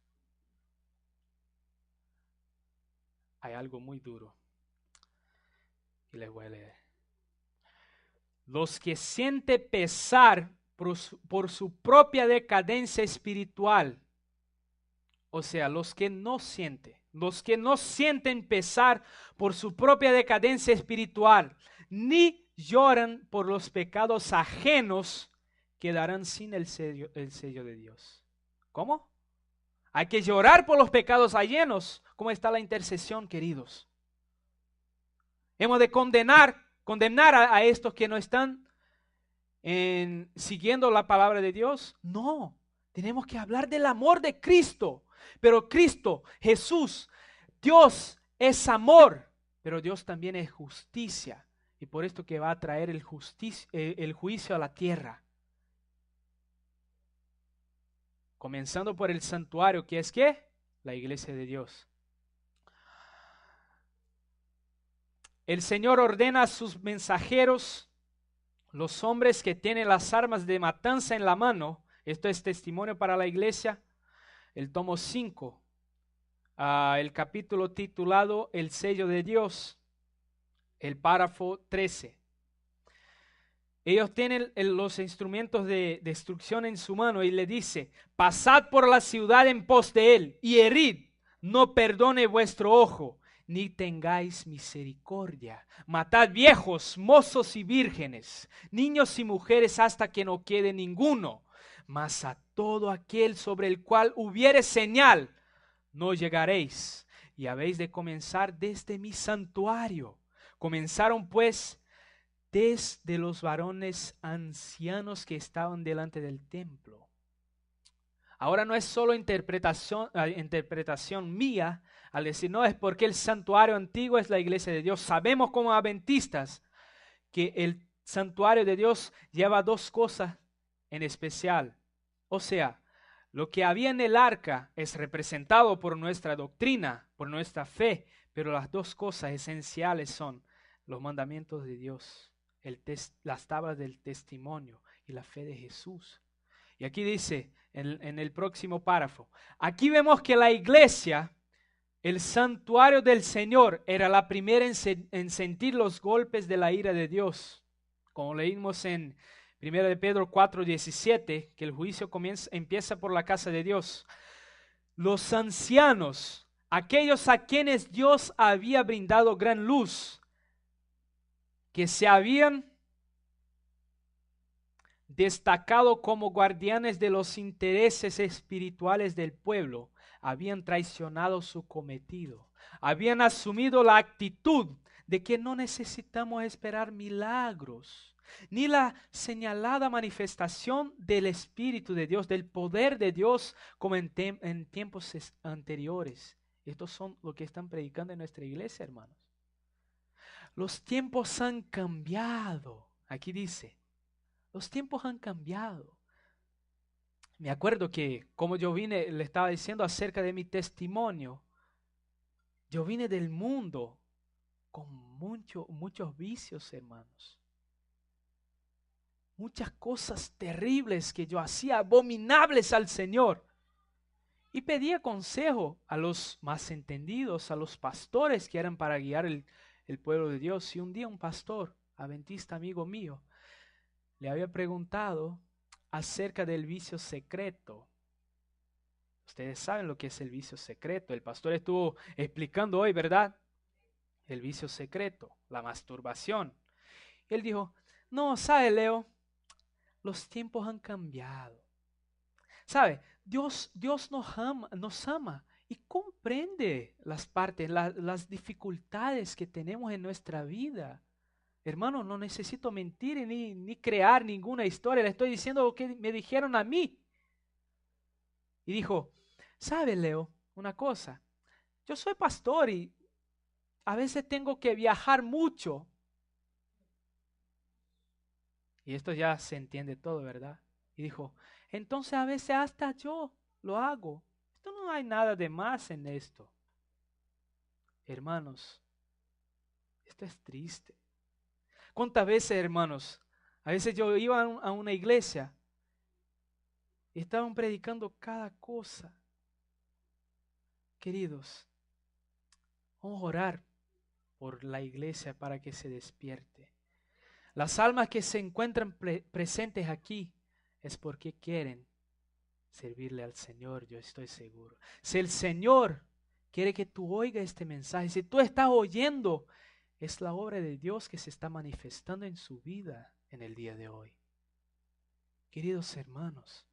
hay algo muy duro y les voy a leer. Los que sienten pesar por su propia decadencia espiritual, o sea, los que no sienten pesar por su propia decadencia espiritual, ni lloran por los pecados ajenos, quedarán sin el sello de Dios. ¿Cómo? Hay que llorar por los pecados ajenos. ¿Cómo está la intercesión, queridos? Hemos de condenar a estos que no están siguiendo la palabra de Dios. No, tenemos que hablar del amor de Cristo. Pero Cristo, Jesús, Dios es amor, pero Dios también es justicia. Y por esto que va a traer el juicio a la tierra. Comenzando por el santuario, que es ¿qué? La iglesia de Dios. El Señor ordena a sus mensajeros, los hombres que tienen las armas de matanza en la mano. Esto es testimonio para la iglesia. El tomo 5, el capítulo titulado El sello de Dios, el párrafo 13. Ellos tienen los instrumentos de destrucción en su mano y le dice: pasad por la ciudad en pos de él y herid, no perdone vuestro ojo, ni tengáis misericordia. Matad viejos, mozos y vírgenes, niños y mujeres hasta que no quede ninguno. Mas a todo aquel sobre el cual hubiere señal, no llegaréis. Y habéis de comenzar desde mi santuario. Comenzaron pues desde los varones ancianos que estaban delante del templo. Ahora no es solo interpretación mía al decir, no, es porque el santuario antiguo es la iglesia de Dios. Sabemos como adventistas que el santuario de Dios lleva dos cosas en especial. O sea, lo que había en el arca es representado por nuestra doctrina, por nuestra fe, pero las dos cosas esenciales son los mandamientos de Dios, las tablas del testimonio y la fe de Jesús. Y aquí dice en el próximo párrafo, aquí vemos que la iglesia, el santuario del Señor, era la primera en sentir los golpes de la ira de Dios. Como leímos en 1 de Pedro 4:17, que el juicio empieza por la casa de Dios. Los ancianos, aquellos a quienes Dios había brindado gran luz, que se habían destacado como guardianes de los intereses espirituales del pueblo, habían traicionado su cometido. Habían asumido la actitud de que no necesitamos esperar milagros, ni la señalada manifestación del Espíritu de Dios, del poder de Dios, como en tiempos anteriores. Estos son lo que están predicando en nuestra iglesia, hermanos. Los tiempos han cambiado. Aquí dice, los tiempos han cambiado. Me acuerdo que, como yo vine, le estaba diciendo acerca de mi testimonio, yo vine del mundo con muchos vicios, hermanos. Muchas cosas terribles que yo hacía, abominables al Señor. Y pedía consejo a los más entendidos, a los pastores que eran para guiar el pueblo de Dios. Y un día un pastor, adventista amigo mío, le había preguntado acerca del vicio secreto. Ustedes saben lo que es el vicio secreto. El pastor estuvo explicando hoy, ¿verdad? El vicio secreto, la masturbación. Él dijo, no, ¿sabe, Leo? Los tiempos han cambiado. ¿Sabe? Dios nos ama y comprende las partes, las dificultades que tenemos en nuestra vida. Hermano, no necesito mentir ni crear ninguna historia. Le estoy diciendo lo que me dijeron a mí. Y dijo, ¿sabe, Leo? Una cosa. Yo soy pastor y a veces tengo que viajar mucho. Y esto ya se entiende todo, ¿verdad? Y dijo, entonces a veces hasta yo lo hago. Esto no hay nada de más en esto. Hermanos, esto es triste. ¿Cuántas veces, hermanos? A veces yo iba a una iglesia y estaban predicando cada cosa. Queridos, vamos a orar por la iglesia para que se despierte. Las almas que se encuentran presentes aquí es porque quieren servirle al Señor, yo estoy seguro. Si el Señor quiere que tú oigas este mensaje, si tú estás oyendo Es la obra de Dios que se está manifestando en su vida en el día de hoy. Queridos hermanos,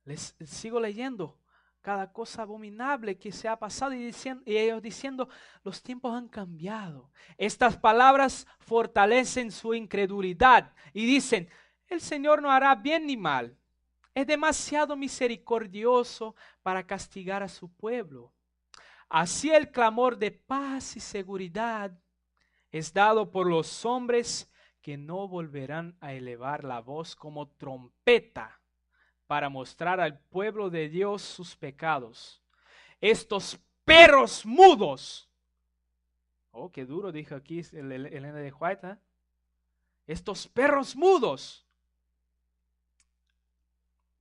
les sigo leyendo cada cosa abominable que se ha pasado y ellos diciendo, los tiempos han cambiado. Estas palabras fortalecen su incredulidad y dicen, el Señor no hará bien ni mal. Es demasiado misericordioso para castigar a su pueblo. Así el clamor de paz y seguridad es dado por los hombres que no volverán a elevar la voz como trompeta para mostrar al pueblo de Dios sus pecados. Estos perros mudos. Oh, qué duro dijo aquí Elena de White. ¿Eh? Estos perros mudos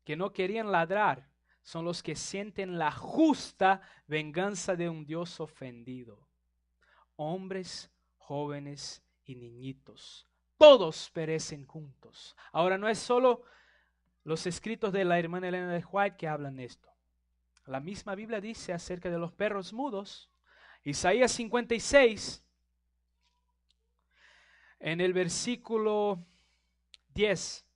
que no querían ladrar son los que sienten la justa venganza de un Dios ofendido. Hombres, jóvenes y niñitos, todos perecen juntos. Ahora no es solo los escritos de la hermana Elena de White que hablan esto. La misma Biblia dice acerca de los perros mudos. Isaías 56, en el versículo 10.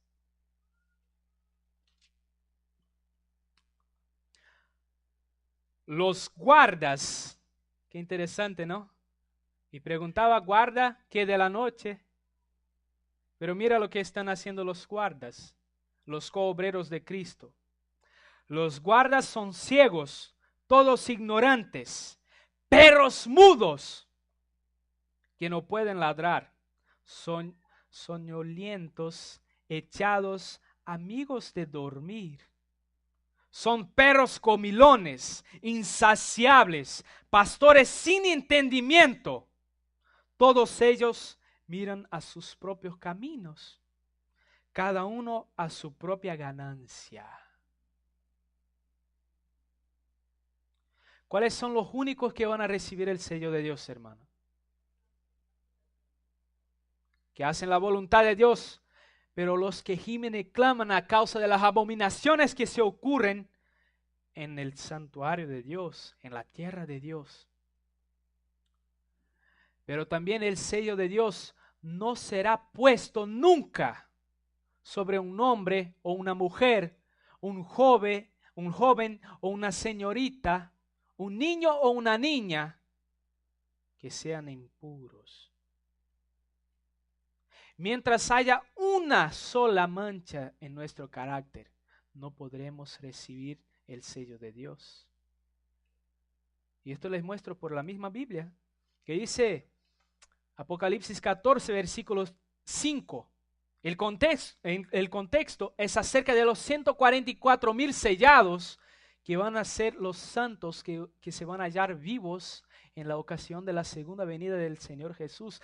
Los guardas, qué interesante, ¿no? Y preguntaba, ¿guarda qué de la noche? Pero mira lo que están haciendo los guardas, los coobreros de Cristo. Los guardas son ciegos, todos ignorantes, perros mudos que no pueden ladrar, son soñolientos, echados, amigos de dormir. Son perros comilones, insaciables, pastores sin entendimiento. Todos ellos miran a sus propios caminos, cada uno a su propia ganancia. ¿Cuáles son los únicos que van a recibir el sello de Dios, hermano? Que hacen la voluntad de Dios. Pero los que gimen y claman a causa de las abominaciones que se ocurren en el santuario de Dios, en la tierra de Dios. Pero también el sello de Dios no será puesto nunca sobre un hombre o una mujer, un joven o una señorita, un niño o una niña que sean impuros. Mientras haya una sola mancha en nuestro carácter, no podremos recibir el sello de Dios. Y esto les muestro por la misma Biblia, que dice Apocalipsis 14, versículo 5. El contexto es acerca de los 144,000 sellados que van a ser los santos que se van a hallar vivos en la ocasión de la segunda venida del Señor Jesús,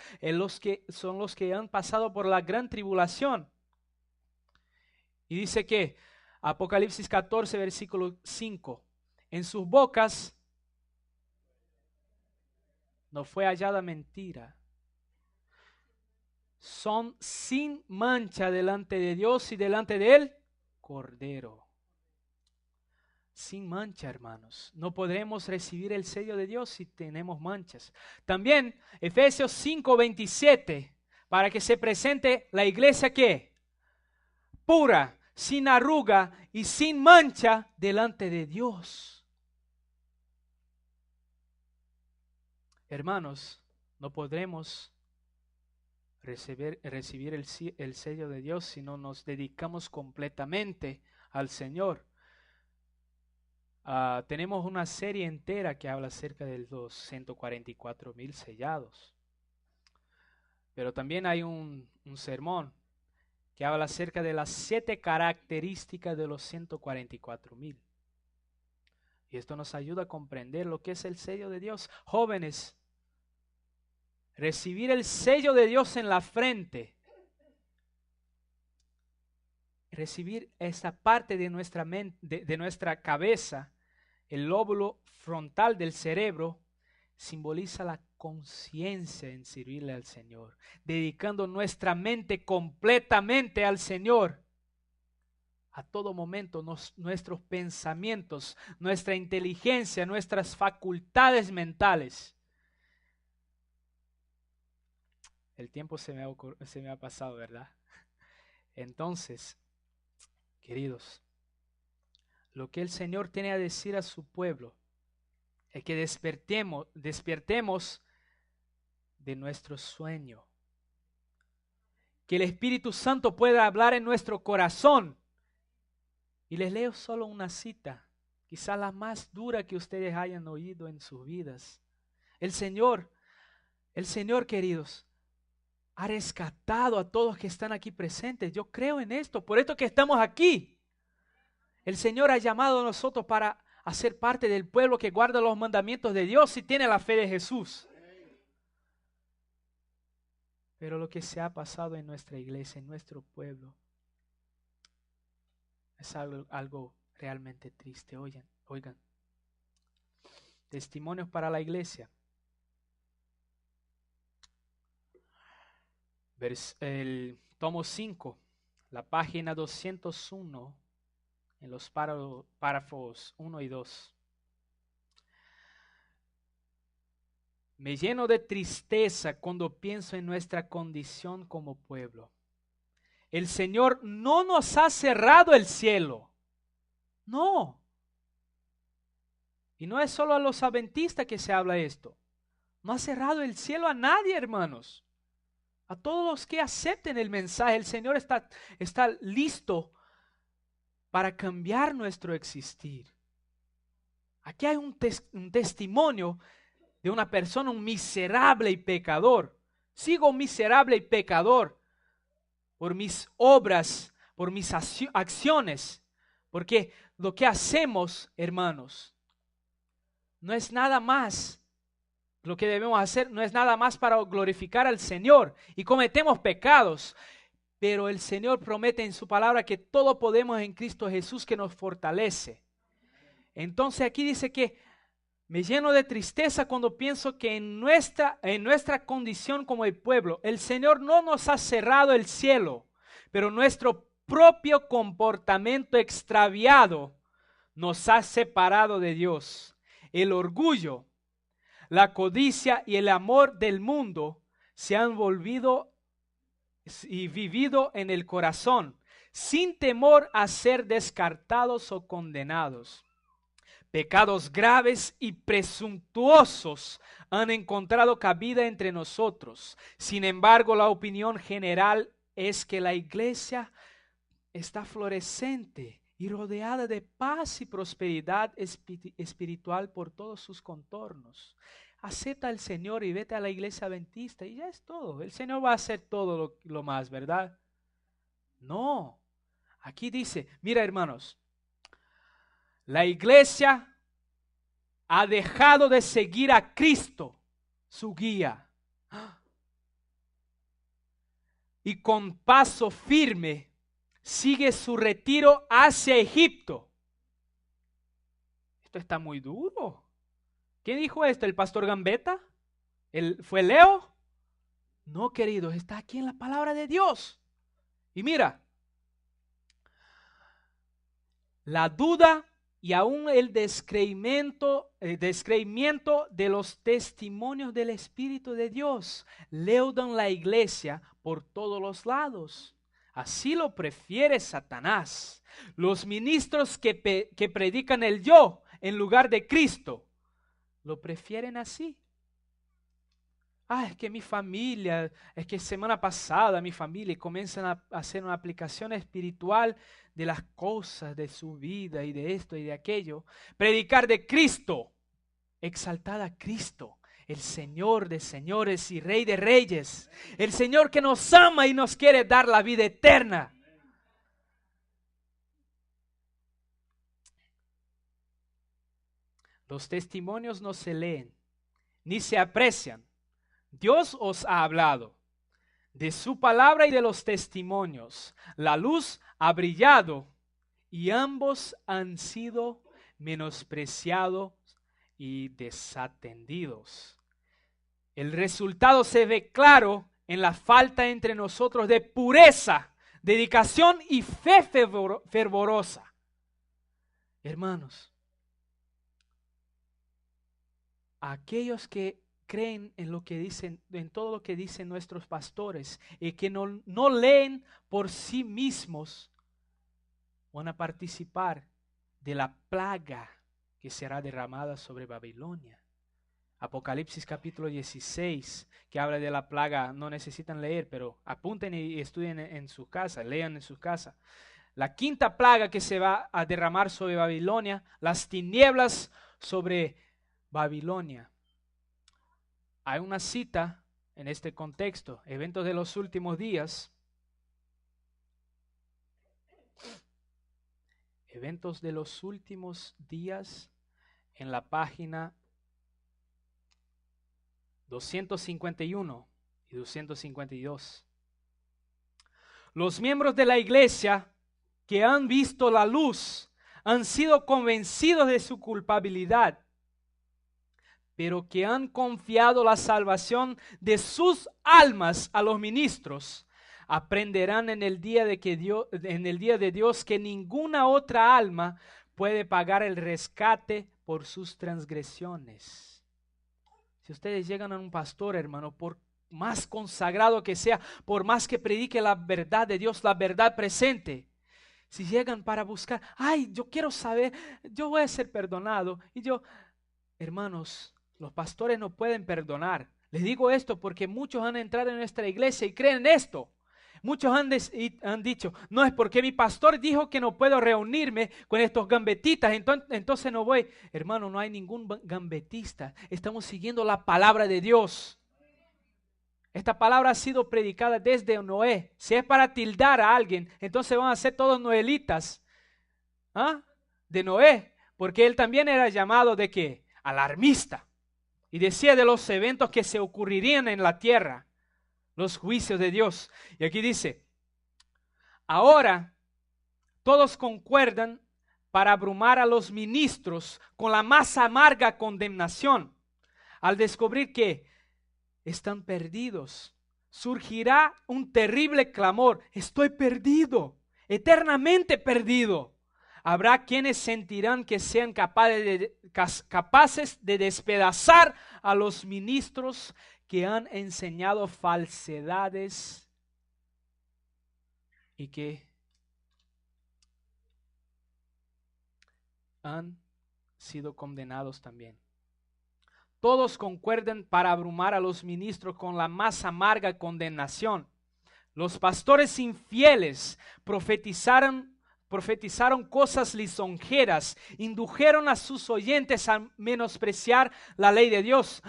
son los que han pasado por la gran tribulación. Y dice que, Apocalipsis 14, versículo 5, en sus bocas no fue hallada mentira. Son sin mancha delante de Dios y delante de él, Cordero. Sin mancha, hermanos. No podremos recibir el sello de Dios si tenemos manchas. También Efesios 5:27, para que se presente la iglesia ¿qué? Pura, sin arruga y sin mancha delante de Dios. Hermanos, no podremos recibir el sello de Dios si no nos dedicamos completamente al Señor. Tenemos una serie entera que habla acerca de los 144,000 sellados. Pero también hay un sermón que habla acerca de las 7 características de los 144,000. Y esto nos ayuda a comprender lo que es el sello de Dios. Jóvenes, recibir el sello de Dios en la frente, recibir esa parte de nuestra mente, de nuestra cabeza, el lóbulo frontal del cerebro, simboliza la conciencia en servirle al Señor, dedicando nuestra mente completamente al Señor. A todo momento nuestros pensamientos, nuestra inteligencia, nuestras facultades mentales El tiempo se me ha pasado, ¿verdad? Entonces, queridos, lo que el Señor tiene a decir a su pueblo es que despertemos de nuestro sueño. Que el Espíritu Santo pueda hablar en nuestro corazón. Y les leo solo una cita, quizá la más dura que ustedes hayan oído en sus vidas. El Señor, queridos, ha rescatado a todos que están aquí presentes. Yo creo en esto, por esto que estamos aquí. El Señor ha llamado a nosotros para hacer parte del pueblo que guarda los mandamientos de Dios y tiene la fe de Jesús. Pero lo que se ha pasado en nuestra iglesia, en nuestro pueblo, es algo realmente triste. Oigan. Testimonios para la iglesia. El tomo 5, la página 201, en los párrafos 1 y 2. Me lleno de tristeza cuando pienso en nuestra condición como pueblo. El Señor no nos ha cerrado el cielo. No. Y no es solo a los adventistas que se habla esto. No ha cerrado el cielo a nadie, hermanos. A todos los que acepten el mensaje, el Señor está listo para cambiar nuestro existir. Aquí hay un testimonio de una persona, un miserable y pecador. Sigo miserable y pecador por mis obras, por mis acciones. Porque lo que hacemos, hermanos, no es nada más. Lo que debemos hacer no es nada más para glorificar al Señor. Y cometemos pecados. Pero el Señor promete en su palabra que todo podemos en Cristo Jesús que nos fortalece. Entonces aquí dice que me lleno de tristeza cuando pienso que en nuestra condición como el pueblo, el Señor no nos ha cerrado el cielo, pero nuestro propio comportamiento extraviado nos ha separado de Dios. El orgullo, la codicia y el amor del mundo se han volvido y vivido en el corazón, sin temor a ser descartados o condenados. Pecados graves y presuntuosos han encontrado cabida entre nosotros. Sin embargo, la opinión general es que la iglesia está florecente y rodeada de paz y prosperidad espiritual por todos sus contornos. Acepta al Señor y vete a la iglesia adventista y ya es todo. El Señor va a hacer todo lo más, ¿verdad? No. Aquí dice, mira hermanos, la iglesia ha dejado de seguir a Cristo, su guía, y con paso firme sigue su retiro hacia Egipto. Esto está muy duro. ¿Quién dijo esto? ¿El pastor Gambetta? ¿Fue Leo? No, queridos, está aquí en la palabra de Dios. Y mira, la duda y aún el descreimiento de los testimonios del Espíritu de Dios leudan la iglesia por todos los lados. Así lo prefiere Satanás. Los ministros que predican el yo en lugar de Cristo, lo prefieren así. Es que mi familia, es que semana pasada mi familia, comienzan a hacer una aplicación espiritual de las cosas de su vida y de esto y de aquello. Predicar de Cristo, exaltar a Cristo, el Señor de señores y Rey de reyes, el Señor que nos ama y nos quiere dar la vida eterna. Los testimonios no se leen, ni se aprecian. Dios os ha hablado. De su palabra y de los testimonios, la luz ha brillado y ambos han sido menospreciados y desatendidos. El resultado se ve claro en la falta entre nosotros de pureza, dedicación y fe fervorosa. Hermanos, aquellos que creen en lo que dicen, en todo lo que dicen nuestros pastores y que no leen por sí mismos, van a participar de la plaga que será derramada sobre Babilonia. Apocalipsis capítulo 16, que habla de la plaga, no necesitan leer, pero apunten y estudien en su casa, lean en su casa. La quinta plaga que se va a derramar sobre Babilonia, las tinieblas sobre Babilonia. Hay una cita en este contexto, eventos de los últimos días. Eventos de los últimos días en la página 251 y 252. Los miembros de la iglesia que han visto la luz han sido convencidos de su culpabilidad, pero que han confiado la salvación de sus almas a los ministros, aprenderán en el día de Dios que ninguna otra alma puede pagar el rescate por sus transgresiones. Si ustedes llegan a un pastor, hermano, por más consagrado que sea, por más que predique la verdad de Dios, la verdad presente, si llegan para buscar, yo quiero saber, yo voy a ser perdonado, hermanos, los pastores no pueden perdonar. Les digo esto porque muchos han entrado en nuestra iglesia y creen esto. Muchos han dicho, no es porque mi pastor dijo que no puedo reunirme con estos gambetistas, entonces no voy. Hermano, no hay ningún gambetista. Estamos siguiendo la palabra de Dios. Esta palabra ha sido predicada desde Noé. Si es para tildar a alguien, entonces van a ser todos noelitas. De Noé, porque él también era llamado ¿de qué? Alarmista. Y decía de los eventos que se ocurrirían en la tierra. Los juicios de Dios. Y aquí dice, ahora todos concuerdan para abrumar a los ministros con la más amarga condenación. Al descubrir que están perdidos, surgirá un terrible clamor. Estoy perdido, eternamente perdido. Habrá quienes sentirán que sean capaces de despedazar a los ministros que han enseñado falsedades y que han sido condenados también. Todos concuerdan para abrumar a los ministros con la más amarga condenación. Los pastores infieles profetizaron cosas lisonjeras, indujeron a sus oyentes a menospreciar la ley de Dios.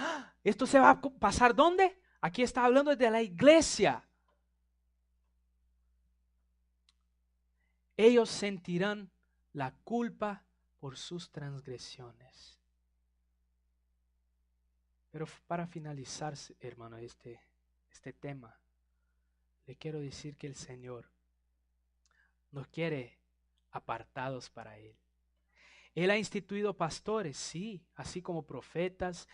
¿Esto se va a pasar dónde? Aquí está hablando de la iglesia. Ellos sentirán la culpa por sus transgresiones. Pero para finalizar, hermano, este tema, le quiero decir que el Señor nos quiere apartados para Él. Él ha instituido pastores, sí, así como profetas,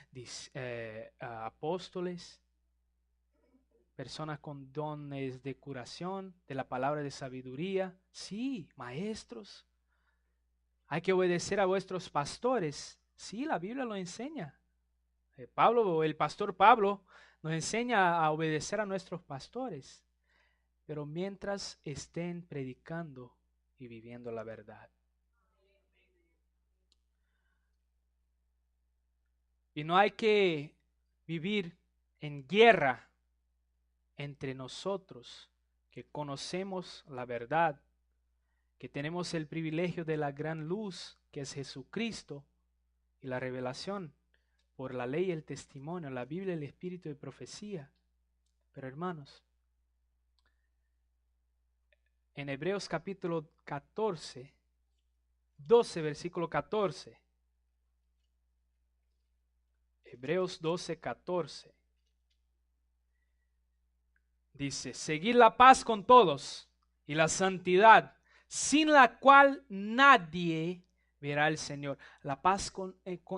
apóstoles, personas con dones de curación, de la palabra de sabiduría, sí, maestros. Hay que obedecer a vuestros pastores, sí, la Biblia lo enseña. El pastor Pablo nos enseña a obedecer a nuestros pastores, pero mientras estén predicando y viviendo la verdad. Y no hay que vivir en guerra entre nosotros que conocemos la verdad, que tenemos el privilegio de la gran luz que es Jesucristo y la revelación por la ley y el testimonio, la Biblia, el espíritu de profecía. Pero hermanos, en Hebreos capítulo 12, versículo 14. Hebreos 12:14. Dice, seguid la paz con todos y la santidad, sin la cual nadie verá al Señor. La paz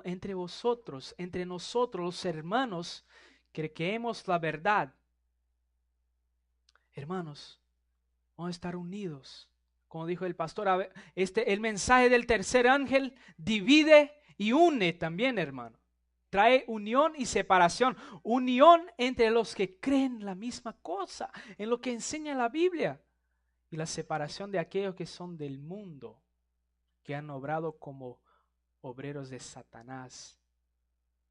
entre vosotros, entre nosotros los hermanos que creemos la verdad. Hermanos, vamos a estar unidos. Como dijo el pastor, el mensaje del tercer ángel divide y une también, hermano. trae unión y separación. Unión entre los que creen la misma cosa, en lo que enseña la Biblia. Y la separación de aquellos que son del mundo, que han obrado como obreros de Satanás,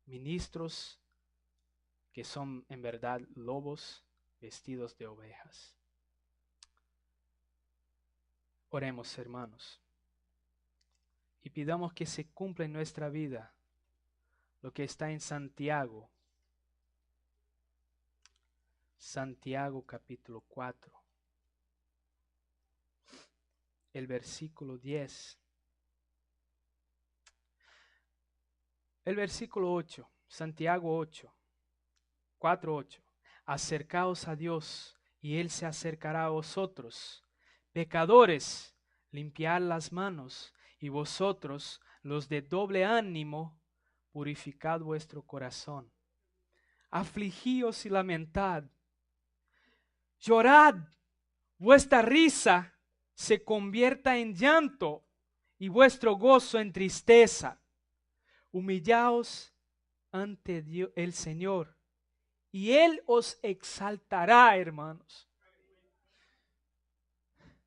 ministros que son en verdad lobos vestidos de ovejas. Oremos, hermanos, y pidamos que se cumpla en nuestra vida lo que está en Santiago. Santiago capítulo 4, el versículo 10. El versículo 8, Santiago 8, 4, 8. Acercaos a Dios y Él se acercará a vosotros. Pecadores, limpiad las manos, y vosotros, los de doble ánimo, purificad vuestro corazón. Afligíos y lamentad. Llorad, vuestra risa se convierta en llanto y vuestro gozo en tristeza. Humillaos ante Dios, el Señor, y Él os exaltará, hermanos.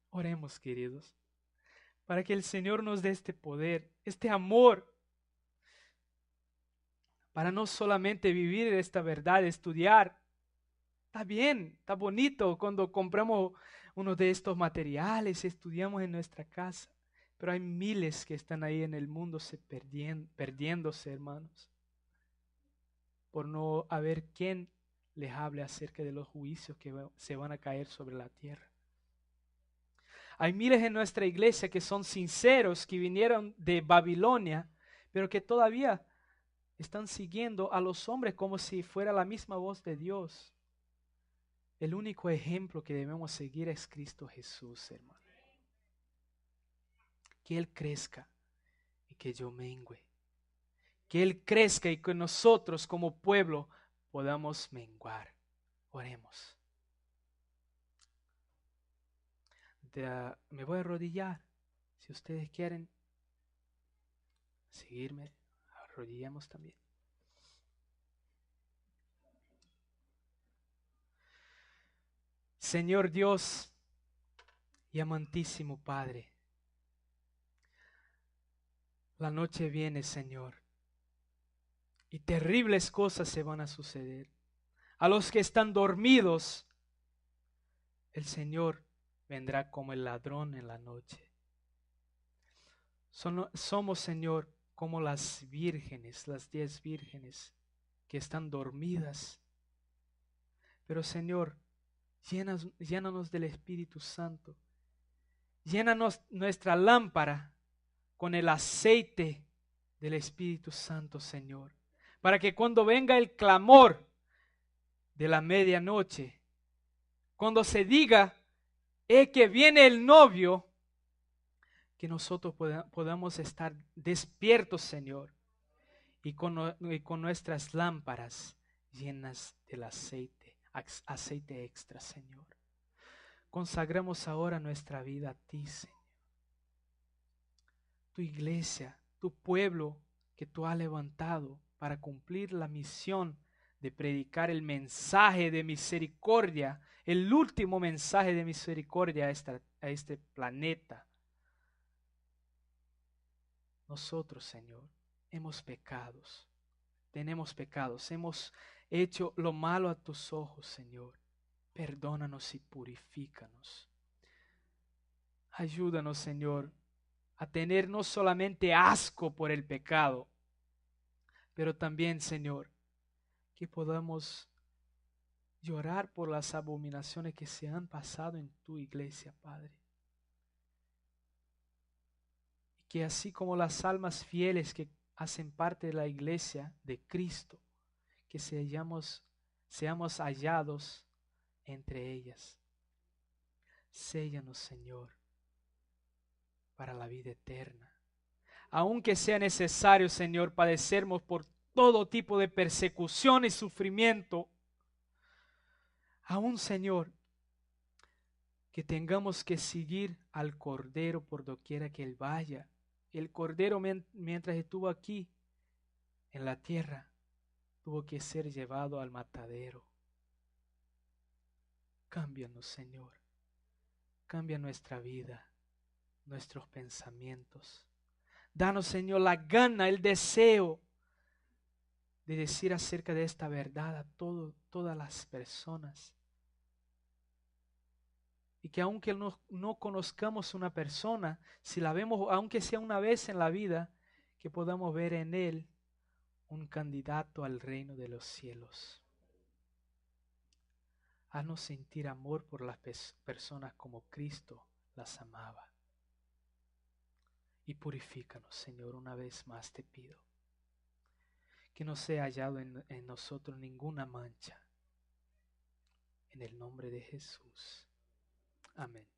Oremos, queridos, para que el Señor nos dé este poder, este amor, para no solamente vivir esta verdad, estudiar. Está bien, está bonito cuando compramos uno de estos materiales, estudiamos en nuestra casa, pero hay miles que están ahí en el mundo perdiéndose, hermanos, por no haber quien les hable acerca de los juicios que se van a caer sobre la tierra. Hay miles en nuestra iglesia que son sinceros, que vinieron de Babilonia, pero que todavía están siguiendo a los hombres como si fuera la misma voz de Dios. El único ejemplo que debemos seguir es Cristo Jesús, hermano. Que Él crezca y que yo mengüe. Que Él crezca y que nosotros como pueblo podamos menguar. Oremos. Me voy a arrodillar. Si ustedes quieren seguirme, arrodillemos también. Señor Dios y amantísimo Padre, la noche viene, Señor, y terribles cosas se van a suceder. A los que están dormidos, el Señor vendrá como el ladrón en la noche. Somos, Señor, como las vírgenes, las 10 vírgenes que están dormidas. Pero, Señor, llénanos del Espíritu Santo. Llénanos nuestra lámpara con el aceite del Espíritu Santo, Señor, para que cuando venga el clamor de la medianoche, cuando se diga, que viene el novio, que nosotros podamos estar despiertos, Señor, y con nuestras lámparas llenas del aceite extra, Señor. Consagramos ahora nuestra vida a ti, Señor. Tu iglesia, tu pueblo que tú has levantado para cumplir la misión de predicar el mensaje de misericordia, el último mensaje de misericordia a este planeta. Nosotros, Señor, tenemos pecados, hemos hecho lo malo a tus ojos, Señor. Perdónanos y purifícanos. Ayúdanos, Señor, a tener no solamente asco por el pecado, pero también, Señor, que podamos llorar por las abominaciones que se han pasado en tu iglesia, Padre. Y que así como las almas fieles que hacen parte de la iglesia de Cristo, que seamos hallados entre ellas. Séllanos, Señor, para la vida eterna. Aunque sea necesario, Señor, padecernos por todo tipo de persecución y sufrimiento, aún, Señor, que tengamos que seguir al Cordero por doquiera que Él vaya. El Cordero mientras estuvo aquí en la tierra, tuvo que ser llevado al matadero. Cámbianos, Señor. Cambia nuestra vida, nuestros pensamientos. Danos, Señor, la gana, el deseo de decir acerca de esta verdad a todas las personas. Y que aunque no conozcamos una persona, si la vemos, aunque sea una vez en la vida, que podamos ver en él un candidato al reino de los cielos. Haznos sentir amor por las personas como Cristo las amaba. Y purifícanos, Señor, una vez más te pido. Que no sea hallado en nosotros ninguna mancha. En el nombre de Jesús. Amén.